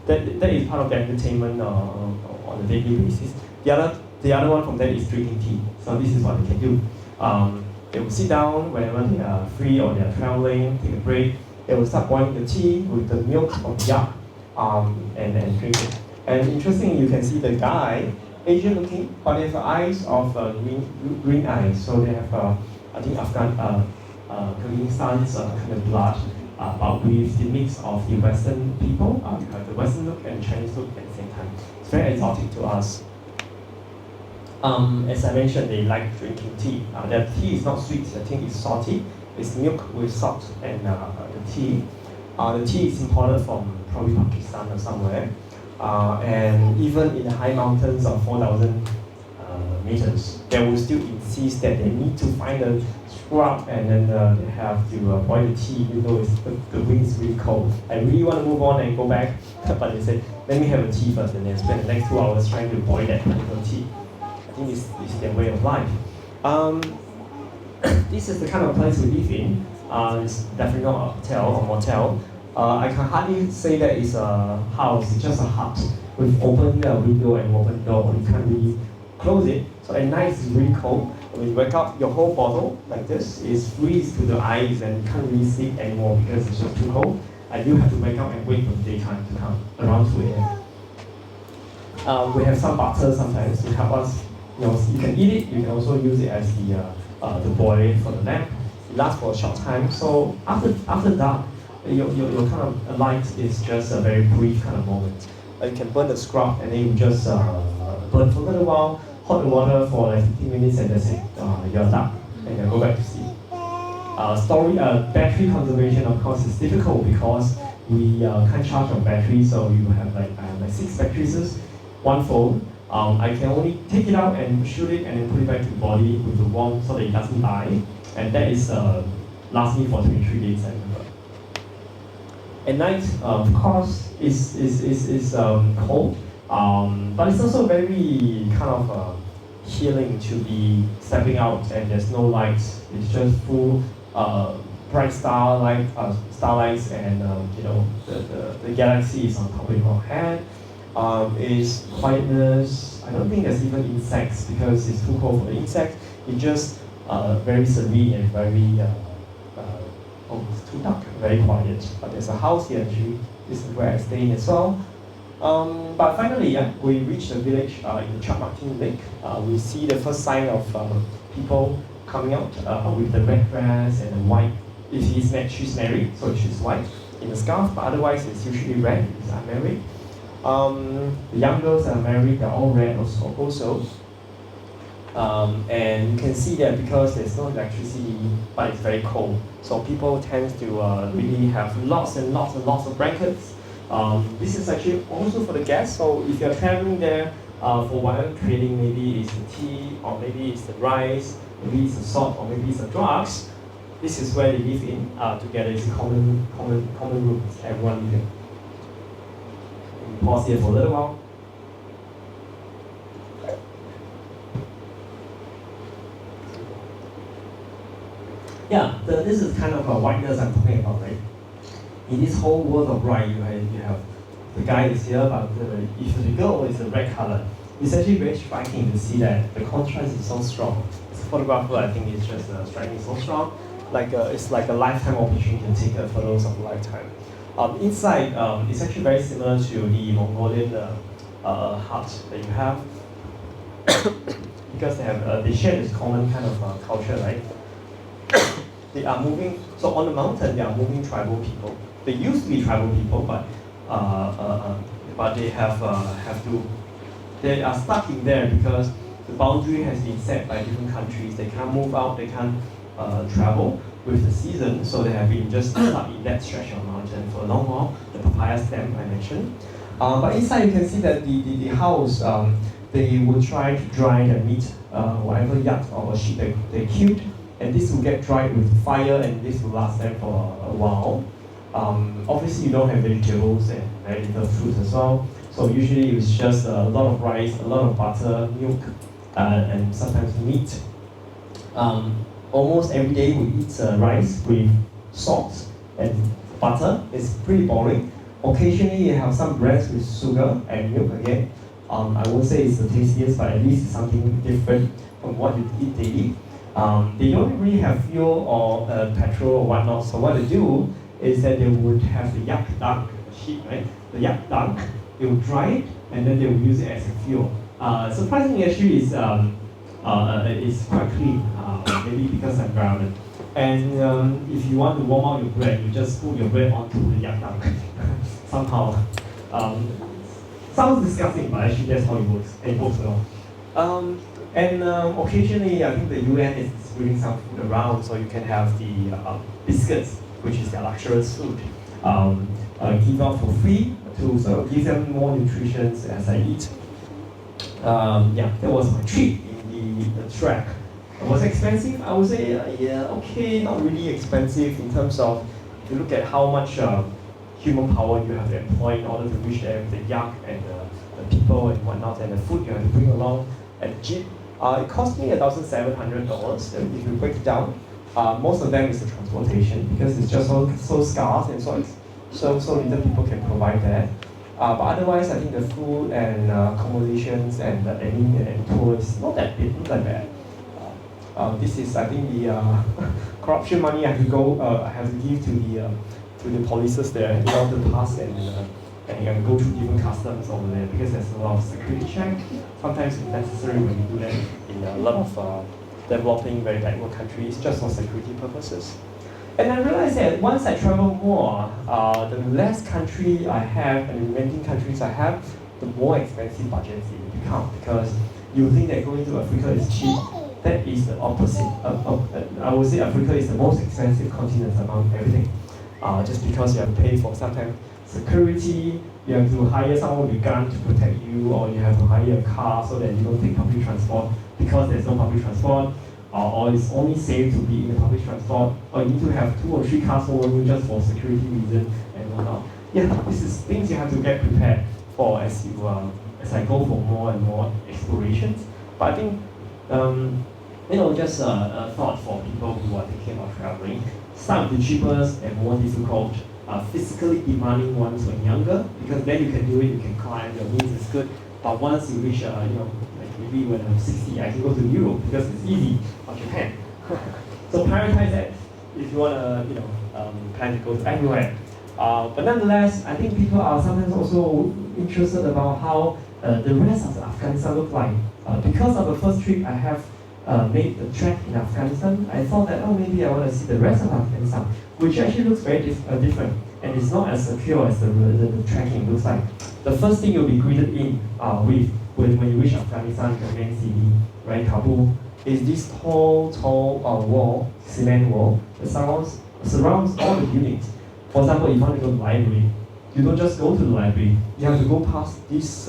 that is part of the entertainment on a daily basis. The other one from that is drinking tea. So this is what they can do. They will sit down whenever they are free or they are traveling, take a break. They will start boiling the tea with the milk of the yak and drink it. And interestingly, you can see the guy, Asian looking, but they have eyes of green eyes. So they have, I think, Kyrgyzstan's kind of blood, but with the mix of the Western people. You have the Western look and Chinese look at the same time. It's very exotic to us. As I mentioned, they like drinking tea. The tea is not sweet, the tea is salty. It's milk with salt and the tea. The tea is imported from probably Pakistan or somewhere. And even in the high mountains of 4,000 meters, they will still insist that they need to find a scrub and then they have to boil the tea even though the wind is really cold. I really want to move on and go back, but they said, let me have a tea first, and then spend the next 2 hours trying to boil that particular tea. I think this is their way of life. This is the kind of place we live in. It's definitely not a hotel or motel. I can hardly say that it's a house, it's just a hut with open window and open door. You can't really close it. So at night it's really cold. When you wake up, your whole bottle, like this, is freeze to the eyes and you can't really sleep anymore because it's just too cold. And you have to wake up and wait for the daytime to come, around 2 a.m. We have some butter sometimes to help us. You can eat it, you can also use it as the boil for the lamp. It lasts for a short time. So after dark, your kind of light is just a very brief kind of moment. You can burn the scrub and then you just burn for a little while, hot the water for like 15 minutes and that's it. You're done and you go back to sleep. Battery conservation of course is difficult because we can't charge our battery, so you have like 6 batteries, 1 phone. I can only take it out and shoot it and then put it back to the body with the warm so that it doesn't die. And that is lasts me for 23 days, I remember. At night, of course, is cold, but it's also very kind of healing to be stepping out and there's no lights. It's just full bright starlights, and the galaxy is on top of your head. Is quietness. I don't think there's even insects because it's too cold for the insects. It's just very serene and very it's too dark, very quiet. But there's a house here actually. This is where I stay in as well. But finally, we reached the village in the Chap Martin Lake. We see the first sign of people coming out with the red dress and the white. If she's married, so she's white in the scarf, but otherwise it's usually red if I'm married. The young girls that are married, they're all red also. And you can see that because there's no electricity, but it's very cold. So people tend to really have lots and lots of blankets. This is actually also for the guests. So if you're traveling there for whatever trading, maybe it's the tea, or maybe it's the rice, maybe it's the salt, or maybe it's the drugs. This is where they live in together. It's a common room. Everyone lives in. Pause here for a little while. Yeah, this is kind of a whiteness I'm talking about, right? In this whole world of white, you have the guy is here, but if the girl is a red color, it's actually very striking to see that the contrast is so strong. As a photographer, I think it's just striking so strong. It's like a lifetime opportunity to take photos of a lifetime. Inside, it's actually very similar to the Mongolian hut that you have, because they share this common kind of culture, right? They are moving. So on the mountain, they are moving tribal people. They used to be tribal people, but they they are stuck in there because the boundary has been set by different countries. They can't move out. They can't travel with the season, so they have been just stuck in that stretch of mountain for a long while. The papaya stem I mentioned. But inside you can see that the house, they will try to dry the meat, whatever yak or sheep they killed, and this will get dried with fire, and this will last them for a while. Obviously you don't have vegetables and very little fruit as well, so usually it's just a lot of rice, a lot of butter, milk, and sometimes meat. Almost every day we eat rice with salt and butter. It's pretty boring. Occasionally you have some bread with sugar and milk again. I won't say it's the tastiest, but at least it's something different from what you eat daily. They don't really have fuel or petrol or whatnot, so what they do is that they would have the yak dung, sheep, right? The yak dung, they would dry it and then they would use it as a fuel. Surprisingly, actually, it's quite clean, maybe because of environment. And if you want to warm up your bread, you just put your bread onto the yak dung. Somehow. Sounds disgusting, but actually that's how it works. And it works well. Occasionally, I think the UN is bringing some food around, so you can have the biscuits, which is their luxurious food, give out for free to sort of give them more nutrition as I eat. That was my treat in the trek. It was expensive, I would say, okay, not really expensive in terms of, if you look at how much human power you have to employ in order to reach there with the yak and the people and whatnot, and the food you have to bring along at the jeep. It cost me $1,700 if you break it down. Most of them is the transportation because it's just so scarce and so little people can provide that. But otherwise, I think the food and accommodations and and tours not that bad. This is, I think, the corruption money I have to give to the polices there in order to pass and go through different customs over there, because there's a lot of security check. Sometimes it's necessary when you do that in a lot of developing, very backward countries, just for security purposes. And I realized that once I travel more, the less country I have and the remaining countries I have, the more expensive budgets it become, because you think that going to Africa is cheap. That is the opposite. I would say Africa is the most expensive continent among everything. Just because you have to pay for sometimes security, you have to hire someone with a gun to protect you, or you have to hire a car so that you don't take public transport because there's no public transport, or it's only safe to be in the public transport, or you need to have 2 or 3 cars following you just for security reasons and whatnot. Yeah, this is things you have to get prepared for as I go for more and more explorations. But I think just a thought for people who are thinking about traveling. Start with the cheapest and more difficult, physically demanding ones when younger, because then you can do it, you can climb, your means is good. But once you reach, like maybe when I'm 60, I can go to Europe because it's easy, or Japan. So prioritize that if you want to, plan to go to anywhere. But nonetheless, I think people are sometimes also interested about how the rest of Afghanistan look like. Because of the first trip I have made the trek in Afghanistan, I thought that, maybe I want to see the rest of Afghanistan, which actually looks very different, and it's not as secure as the trekking looks like. The first thing you'll be greeted in with when you reach Afghanistan, the main city, right, Kabul, is this tall wall, cement wall, that surrounds all the buildings. For example, if you want to go to the library, you don't just go to the library, you have to go past this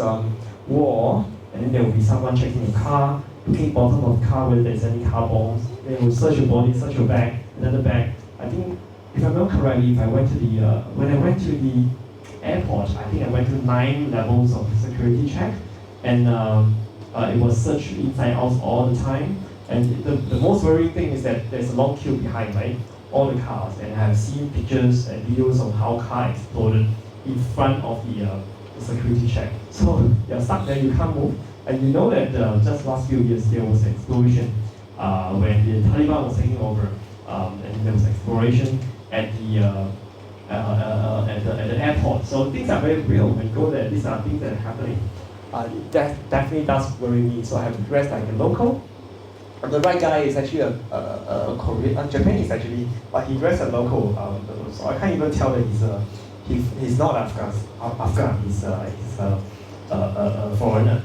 wall, and then there will be someone checking your car, looking bottom of the car whether there's any car bombs. They will search your body, search your bag, another bag. I think, if I remember correctly, when I went to the airport, I think I went to 9 levels of security check, and it was searched inside out all the time. And the most worrying thing is that there's a long queue behind, right? All the cars, and I have seen pictures and videos of how car exploded in front of the security check. So you're stuck there, you can't move. And you know that just last few years there was an explosion when the Taliban was taking over, and there was exploration at the airport. So things are very real when you go there. These are things that are happening. That definitely does worry me. So I have to dress like a local. The right guy is actually a Korean, Japanese actually, but he dressed a local. So I can't even tell that he's not Afghan. He's a foreigner.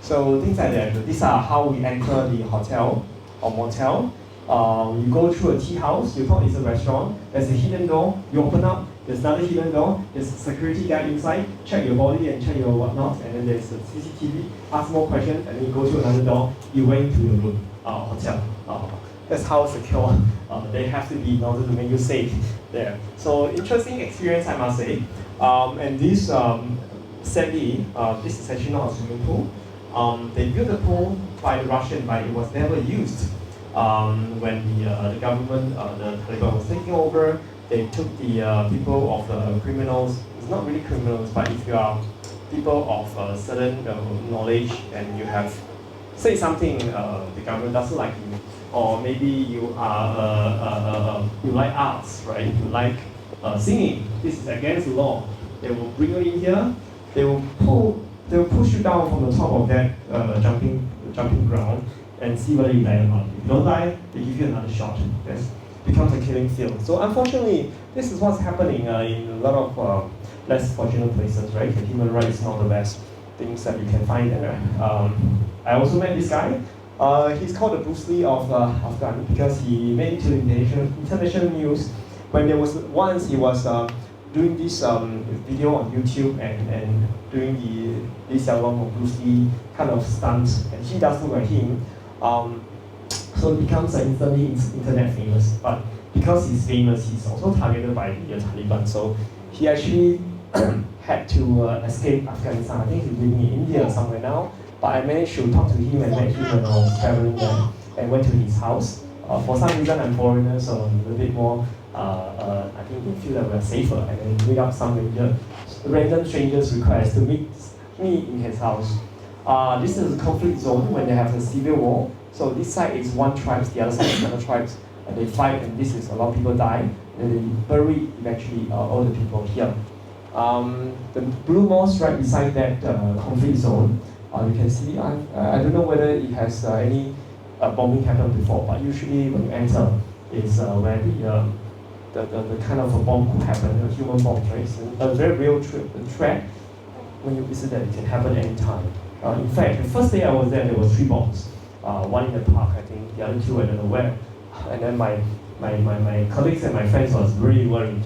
So things like that. These are how we enter the hotel or motel. You go through a tea house. You thought it's a restaurant. There's a hidden door. You open up. There's another hidden door. There's a security guard inside. Check your body and check your whatnot. And then there's a CCTV. Ask more questions, and then you go to another door. You went to your room, hotel. That's how secure they have to be in order to make you safe there. So interesting experience, I must say. And this sadly, this is actually not a swimming pool. They built a pool by the Russian, but it was never used. When the government, the Taliban was taking over, they took the people of the criminals. It's not really criminals, but if you are people of certain knowledge and you have say something the government doesn't like you, or maybe you are you like arts, right? You like singing. This is against the law. They will bring you in here. They will push you down from the top of that jumping ground and see whether you die or not. If you don't die, they give you another shot. That becomes a killing field. So unfortunately, this is what's happening in a lot of less fortunate places, right? The human rights is not the best things that you can find there. I also met this guy. He's called the Bruce Lee of Afghan because he made it to the international news when there was once he was doing this video on YouTube and doing the Lee Hsiao Long or Bruce Lee kind of stunts, and he does look like him. So it becomes instantly internet famous. But because he's famous, he's also targeted by the Taliban. So he actually had to escape Afghanistan. I think he's living in India somewhere now. But I managed to talk to him and met him when I was traveling there and went to his house. For some reason, I'm foreigner, so I'm a little bit more I think they feel that we're safer, and then meet up some random strangers request to meet me in his house. This is a conflict zone when they have a civil war. So this side is one tribe, the other side is another tribe, and they fight, and this is a lot of people die, and they bury eventually all the people here. The blue mosque right beside that conflict zone, you can see, I don't know whether it has any bombing happened before, but usually when you enter, is where the kind of a bomb could happen, a human bomb, right? It's a very real threat. When you visit that, it can happen anytime. In fact, the first day I was there were 3 bombs. One in the park, I think, the other 2 I don't know where. And then my colleagues and my friends was really worried.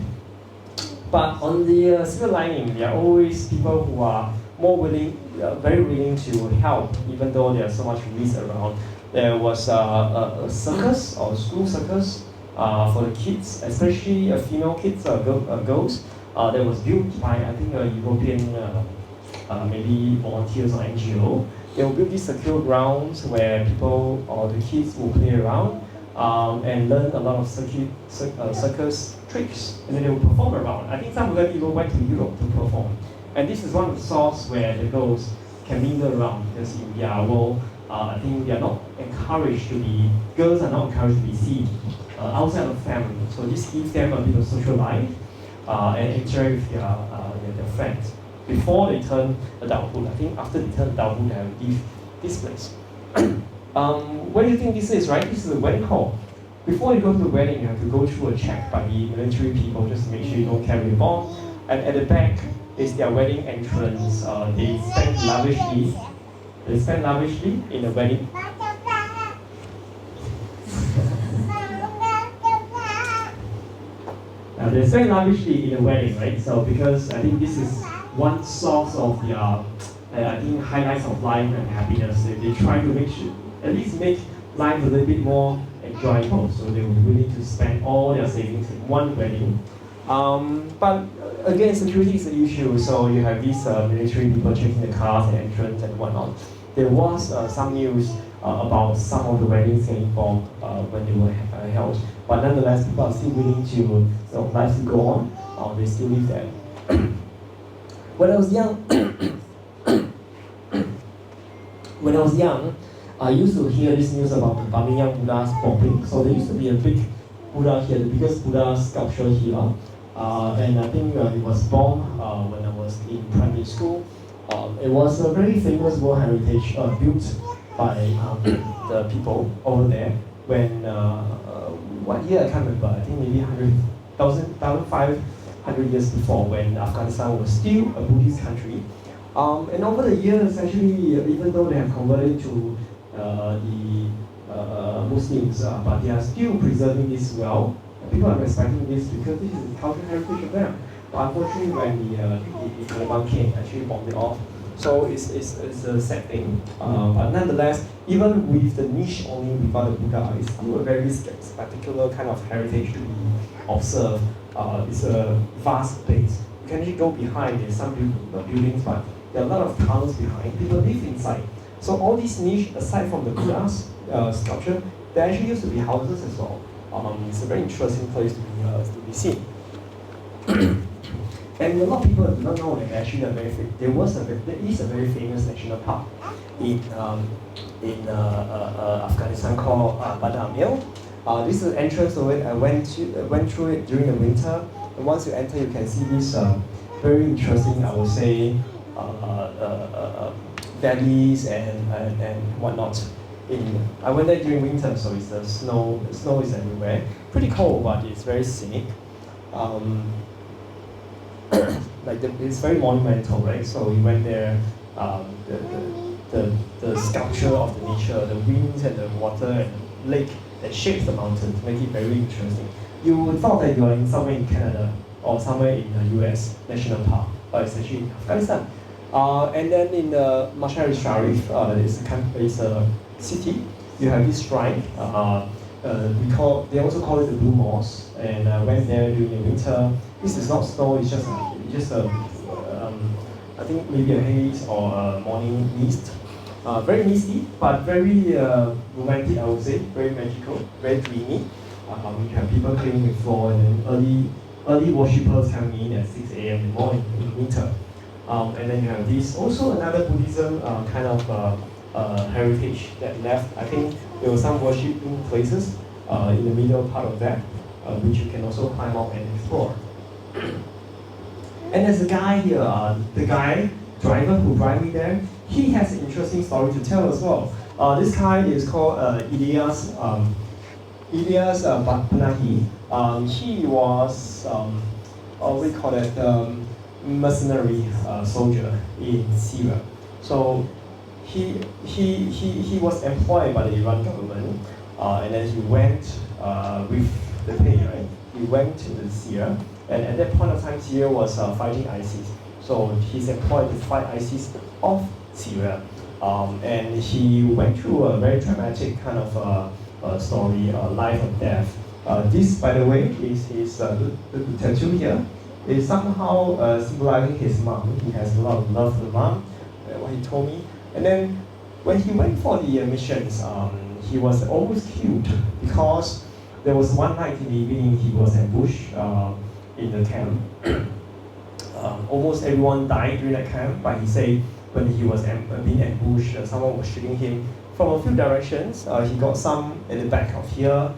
But on the silver lining, there are always people who are more willing, very willing to help, even though there are so much risk around. There was a circus, or school circus, for the kids, especially female kids, girls. That was built by, I think, a European maybe volunteers or NGO. They will build these secure grounds where people or the kids will play around and learn a lot of circus tricks, and then they will perform around. I think some of them even went to Europe to perform. And this is one of the sources where the girls can mingle around, because in their world, I think they are not encouraged to be, girls are not encouraged to be seen outside of family. So this gives them a bit of social life and interact with their friends before they turn adulthood. I think after they turn adulthood, they have to leave this place. What do you think this is, right? This is a wedding hall. Before you go to the wedding, you have to go through a check by the military people just to make sure you don't carry a bomb. And at the back is their wedding entrance. They spend lavishly in the wedding. They spend lavishly in the wedding, right? So because I think this is one source of their, I think, highlights of life and happiness. They try to make sure, at least make life a little bit more enjoyable. So they were willing to spend all their savings in one wedding. But again, security is an issue. So you have these military people checking the cars and entrance and whatnot. There was some news about some of the weddings getting bombed when they were held. But nonetheless, people are still willing to, life to go on. They still live there. When I was young, I used to hear this news about the Bamiyan Buddha's bombing. So there used to be a big Buddha here, the biggest Buddha sculpture here. And I think it was bombed when I was in primary school. It was a very famous World Heritage built by the people over there when, what year I can't remember, I think maybe 1,500 years before, when Afghanistan was still a Buddhist country. And over the years, actually, even though they have converted to the Muslims, but they are still preserving this well. People are respecting this because this is the cultural heritage of them. But unfortunately, when the Taliban came, actually bombed it off. So it's a sad thing. But nonetheless, even with the niche only without the Buddha, it's still a very spectacular kind of heritage to be observed. It's a vast place. You can actually go behind. There's some buildings, but there are a lot of tunnels behind. People live inside. So all these niche, aside from the Buddha's sculpture, there actually used to be houses as well. It's a very interesting place to be seen. And a lot of people do not know that actually there is a very famous national park in Afghanistan called Badamil. This is the entrance of it. I went through it during the winter. And once you enter, you can see this very interesting, I would say, valleys and whatnot. I went there during winter, so it's the snow is everywhere. Pretty cold, but it's very scenic. It's very monumental, right? So we went there. The sculpture of the nature, the winds and the water and the lake that shapes the mountains, make it very interesting. You would thought that you are somewhere in Canada or somewhere in the US National Park, but it's actually in Afghanistan. And then in the Mashar-e-Sharif, it's a city. You have this shrine. They also call it the Blue Mosque, and I went there during the winter. This is not snow. It's just I think maybe a haze or a morning mist. Very misty, but very romantic, I would say. Very magical, very dreamy. You have people cleaning the floor, and then early worshippers coming in at 6 a.m. in the morning in winter. And then you have this, also another Buddhism kind of heritage that left. I think there were some worshiping places in the middle part of that, which you can also climb up and explore. And there's a guy here, the guy, driver who drive me there, he has an interesting story to tell as well. This guy is called Ilyas Panahi. He was, what we call it, mercenary soldier in Syria. So he was employed by the Iran government, and then he went with the pay, right? He went to Syria, and at that point of time, Syria was fighting ISIS. So he's employed to fight ISIS off Syria, and he went through a very dramatic kind of story, life and death. This, by the way, is his the tattoo here. Is somehow symbolizing his mom. He has a lot of love for the mom, what he told me. And then when he went for the missions, he was almost killed because there was one night in the evening he was ambushed in the camp. Almost everyone died during that camp, but he said when he was being ambushed, someone was shooting him from a few directions. He got some at the back of here,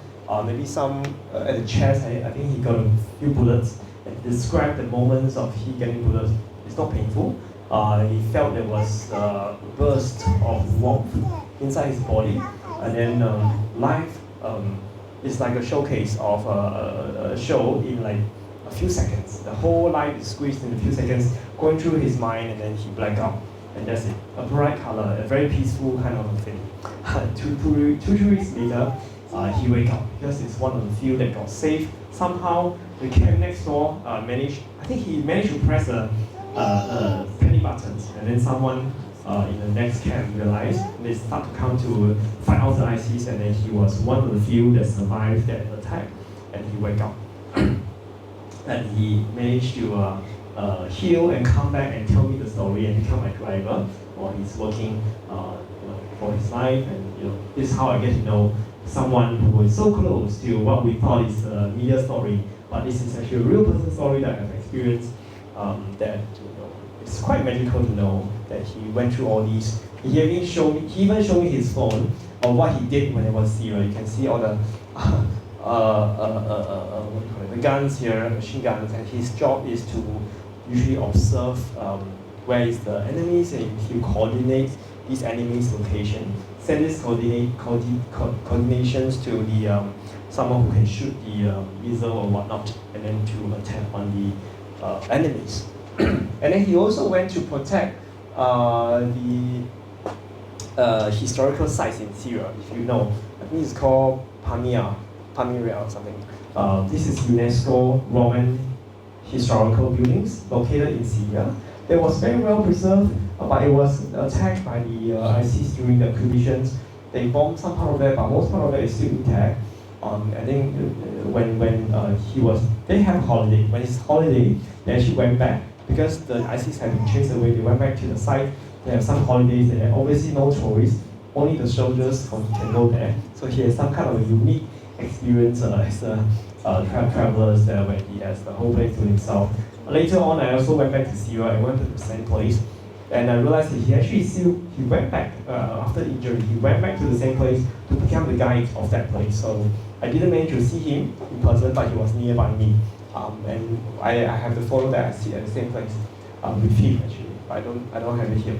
maybe some at the chest. I think he got a few bullets. And described the moments of he getting bullets. It's not painful. He felt there was a burst of warmth inside his body, and then life is like a showcase of a show in like a few seconds. The whole life is squeezed in a few seconds, going through his mind, and then he black out, and that's it. A bright color, a very peaceful kind of a thing. Two weeks later, he wake up because it's one of the few that got saved. Somehow the camp next door managed to press a penny buttons, and then someone in the next camp realized they start to come to fight out the ISIS, and then he was one of the few that survived that attack, and he wake up. And he managed to heal and come back and tell me the story and become my driver while he's working for his life. And this is how I get to know someone who is so close to what we thought is a media story, but this is actually a real person story that I've experienced. That it's quite magical to know that he went through all these. He even showed me his phone of what he did when he was Syria. You can see all the the guns here, machine guns, and his job is to usually observe where is the enemies, and he coordinates these enemies' location. Send these coordinations to the someone who can shoot the missile or whatnot, and then to attack on the enemies. And then he also went to protect the historical sites in Syria. If you know, I think it's called Pamiria or something. This is UNESCO Roman historical buildings located in Syria. It was very well preserved, but it was attacked by the ISIS during the occupations. They bombed some part of it, but most part of it is still intact. I think they have holiday. When it's holiday, they actually went back because the ISIS had been chased away. They went back to the site. They have some holidays there. Obviously, no tourists. Only the soldiers can go there. So he has some kind of a unique experience as a travelers there, where he has the whole place to himself. Later on, I also went back to Syria. I went to the same place, and I realized that he went back after injury. He went back to the same place to become the guide of that place. So I didn't manage to see him in person, but he was nearby me, and I have the photo that I see at the same place with him actually. But I don't have it here.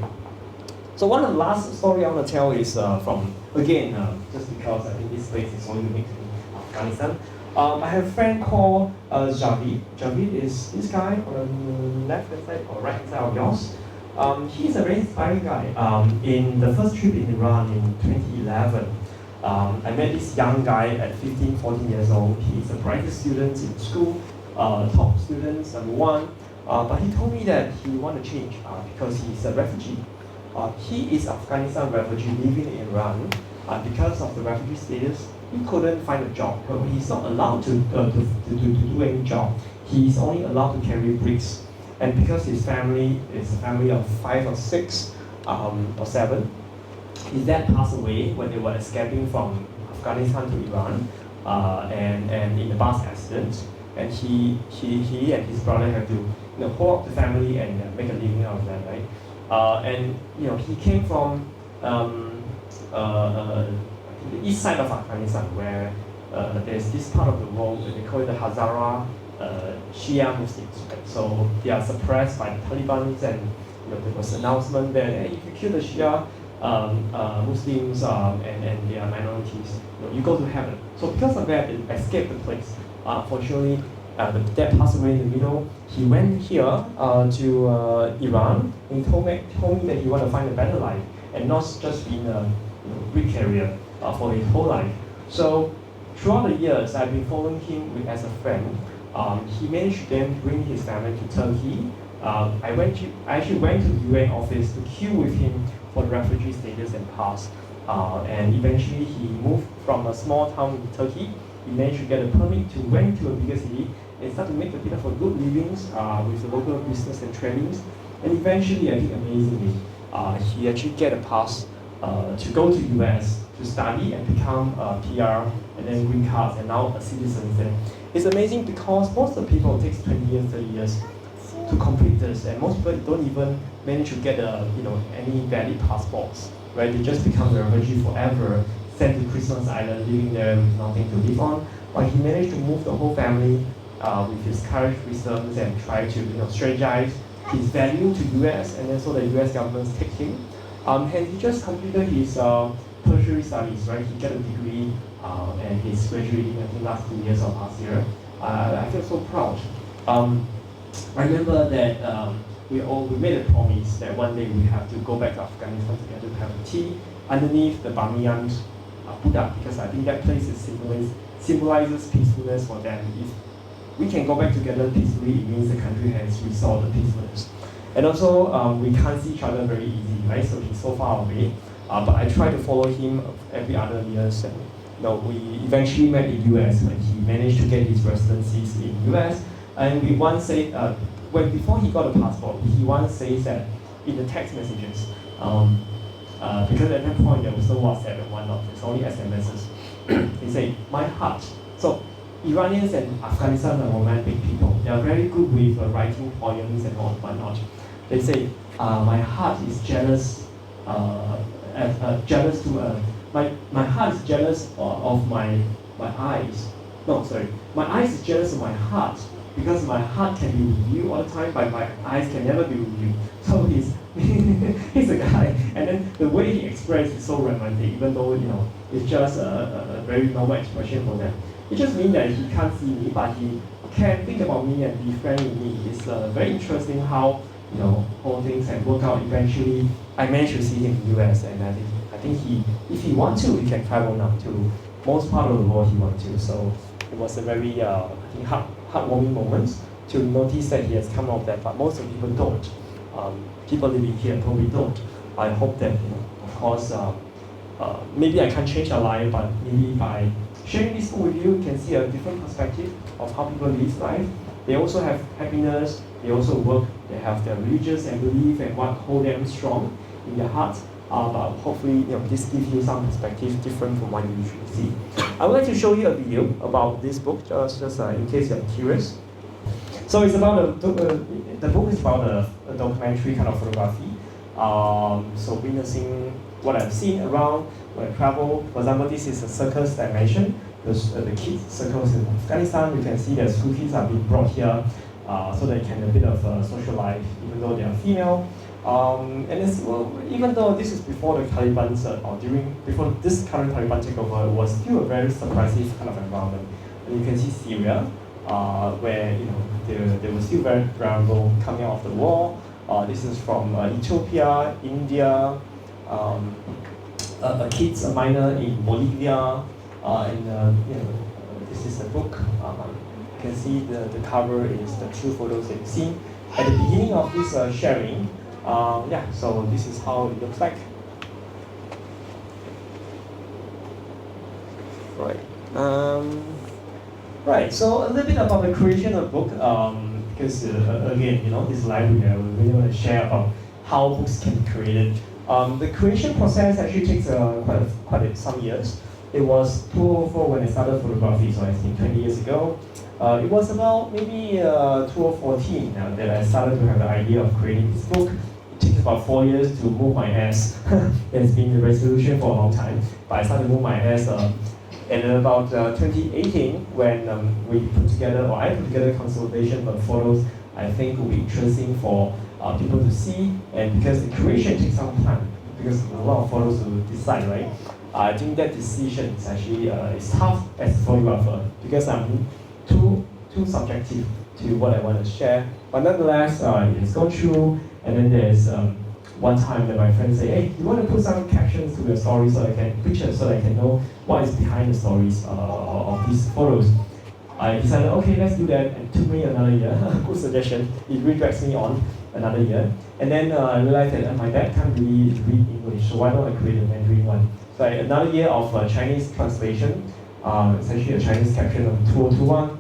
So one of the last story I want to tell is from again just because I think this place is so unique in Afghanistan. I have a friend called Javid. Javid is this guy on the left-hand side or right-hand side of yours. He's a very inspiring guy. In the first trip in Iran in 2011, I met this young guy at 15, 14 years old. He's the brightest student in school, top students, #1. But he told me that he wanted to change because he's a refugee. He is Afghanistan refugee living in Iran. Because of the refugee status, he couldn't find a job. He's not allowed to do any job. He's only allowed to carry bricks. And because his family is a family of 5 or 6 or 7, his dad passed away when they were escaping from Afghanistan to Iran. and in the bus accident, and he and his brother have to hold up the family and make a living out of that, right? And he came from the east side of Afghanistan, where there's this part of the world that they call it the Hazara Shia Muslims, right? So they are suppressed by the Taliban, and there was an announcement that hey, if you kill the Shia Muslims and they are minorities, you go to heaven. So because of that, they escaped the place. Unfortunately, the dad passed away in the middle. He went here to Iran, and he told me that he wanted to find a better life and not just be in a brick career for his whole life. So throughout the years, I've been following him as a friend. He managed to then bring his family to Turkey. I actually went to the UN office to queue with him for the refugee status and pass. And eventually he moved from a small town in Turkey. He managed to get a permit to went to a bigger city and start to make a bit of a good livings with the local business and trainings. And eventually, I think amazingly, he actually get a pass to go to US to study and become a PR and then green cards and now a citizen. And it's amazing because most of the people it takes 20 years, 30 years to complete this, and most people don't even manage to get any valid passports, right? They just become a refugee forever, sent to Christmas Island, living there with nothing to live on. But he managed to move the whole family with his courage, wisdom, and try to strategize his value to US, and then so the US government take him. And he just completed his tertiary studies, right? He got a degree and he's graduating I think last 2 years of last year. I feel so proud. I remember that we made a promise that one day we have to go back to Afghanistan together to have a tea underneath the Bamiyan Buddha, because I think that place symbolizes peacefulness for them. If we can go back together peacefully, it means the country has restored the peacefulness. And also, we can't see each other very easily, right? So he's so far away. But I try to follow him every other years, and we eventually met in US when he managed to get his residencies in US. And we once said, before he got a passport, he once says that in the text messages, because at that point there was no WhatsApp and whatnot, it's only SMSs. He said, "My heart." So Iranians and Afghanistan are romantic people. They are very good with writing poems and all whatnot. They say, "My heart is jealous. My heart is jealous of my eyes. No, sorry. My eyes is jealous of my heart because my heart can be with you all the time, but my eyes can never be with you." So he's a guy, and then the way he expressed is so romantic, even though it's just a very normal expression for them. It just means that he can't see me, but he can think about me and be friendly with me. It's very interesting how all things have worked out. Eventually, I managed to see him in the US, and I think if he wants to, he can travel now to most part of the world he wants to. So it was a very heartwarming moment to notice that he has come out of that, but most of the people don't. People living here probably don't. I hope that, of course, maybe I can't change their life, but maybe by sharing this book with you, you can see a different perspective of how people live life. They also have happiness, they also work, they have their religious and belief and what hold them strong in their hearts. But hopefully, this gives you some perspective different from what you usually see. I would like to show you a video about this book, just in case you're curious. So it's about the book is about a documentary kind of photography. So witnessing what I've seen around when I travel. For example, this is a circus dimension. The kids circles in Afghanistan. You can see that school kids are being brought here so they can have a bit of social life, even though they are female. And even though this is before the Taliban before this current Taliban takeover, it was still a very suppressive kind of environment. And you can see Syria, where they were still very vulnerable coming out of the war. This is from Ethiopia, India, a minor in Bolivia, and this is a book. You can see the cover is the true photos that you've seen. At the beginning of this sharing, so this is how it looks like. Right. Right, so a little bit about the creation of the book, because again, this library, I really want to share about how books can be created. The creation process actually takes quite some years. It was 2004 when I started photography, so I think 20 years ago. It was about maybe 2014 that I started to have the idea of creating this book. It takes about 4 years to move my ass. It's been the resolution for a long time, but I started to move my ass. And in about 2018, when we put together, or I put together a consultation of photos, I think will be interesting for people to see, and because the creation takes some time, because a lot of photos to decide, right? I think that decision is actually is tough as a photographer, because I'm too subjective to what I want to share. But nonetheless, it's gone through, and then there's one time that my friend said, hey, you want to put some captions to your stories so I can pictures so I can know what is behind the stories of these photos. I decided, okay, let's do that, and it took me another year. Good suggestion. It really drags me on another year. And then I realized that my dad can't really read English, so why don't I create a Mandarin one? So another year of Chinese translation, essentially a Chinese caption of 2021.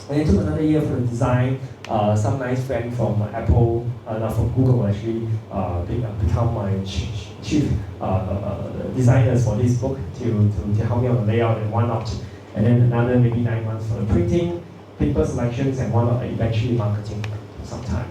And it took another year for the design. Some nice friend from Apple, not from Google actually, become my chief designers for this book to help me on the layout and whatnot. And then another maybe 9 months for the printing, paper selections, and whatnot, eventually marketing sometime.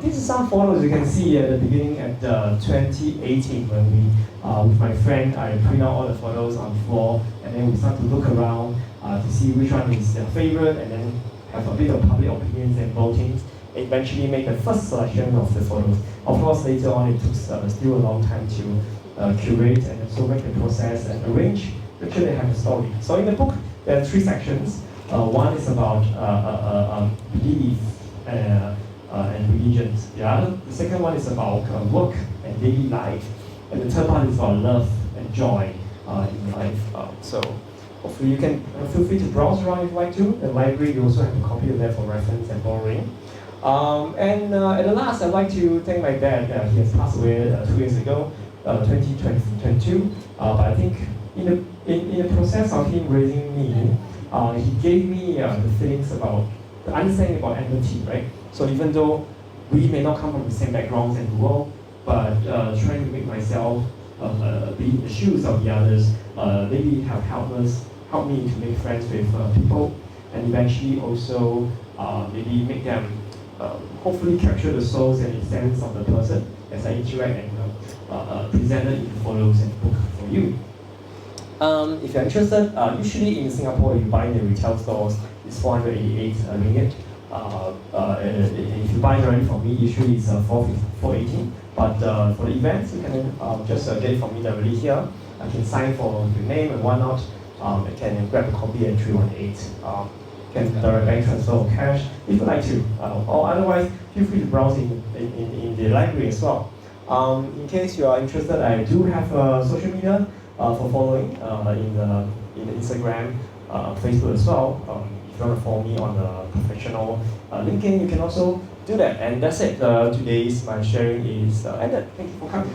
These are some photos you can see at the beginning at 2018 when we, with my friend, I print out all the photos on the floor, and then we start to look around to see which one is their favorite, and then have a bit of public opinions and voting. Eventually make the first selection of the photos. Of course, later on it took still a long time to curate and also make the process and arrange. Make sure they have a story. So in the book, there are 3 sections. One is about belief and religions. The second one is about work and daily life. And the third one is about love and joy in life. So hopefully you can feel free to browse around if you like to. The library, you also have a copy of that for reference and borrowing. And at the last, I'd like to thank my dad. He has passed away 2 years ago, 2022. But I think in the process of him raising me, he gave me the feelings about, the understanding about empathy, right? So even though we may not come from the same backgrounds in the world, but trying to make myself be in the shoes of the others, maybe have helped me to make friends with people, and eventually also maybe make them hopefully capture the souls and the sense of the person as I interact and present it in the photos and book for you. If you're interested, usually in Singapore, you buy in the retail stores, it's 488 ringgit. If you buy directly from me, usually it's 480. But for the events, you can just get it from me directly here. I can sign for your name and whatnot. I can grab a copy at 318. Can direct bank transfer or cash if you like to. Or otherwise, feel free to browse in the library as well. In case you are interested, I do have social media for following in the Instagram, Facebook as well. If you want to follow me on the professional LinkedIn, you can also do that. And that's it. Today's my sharing is ended. Thank you for coming.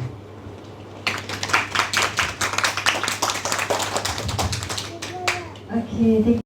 Okay.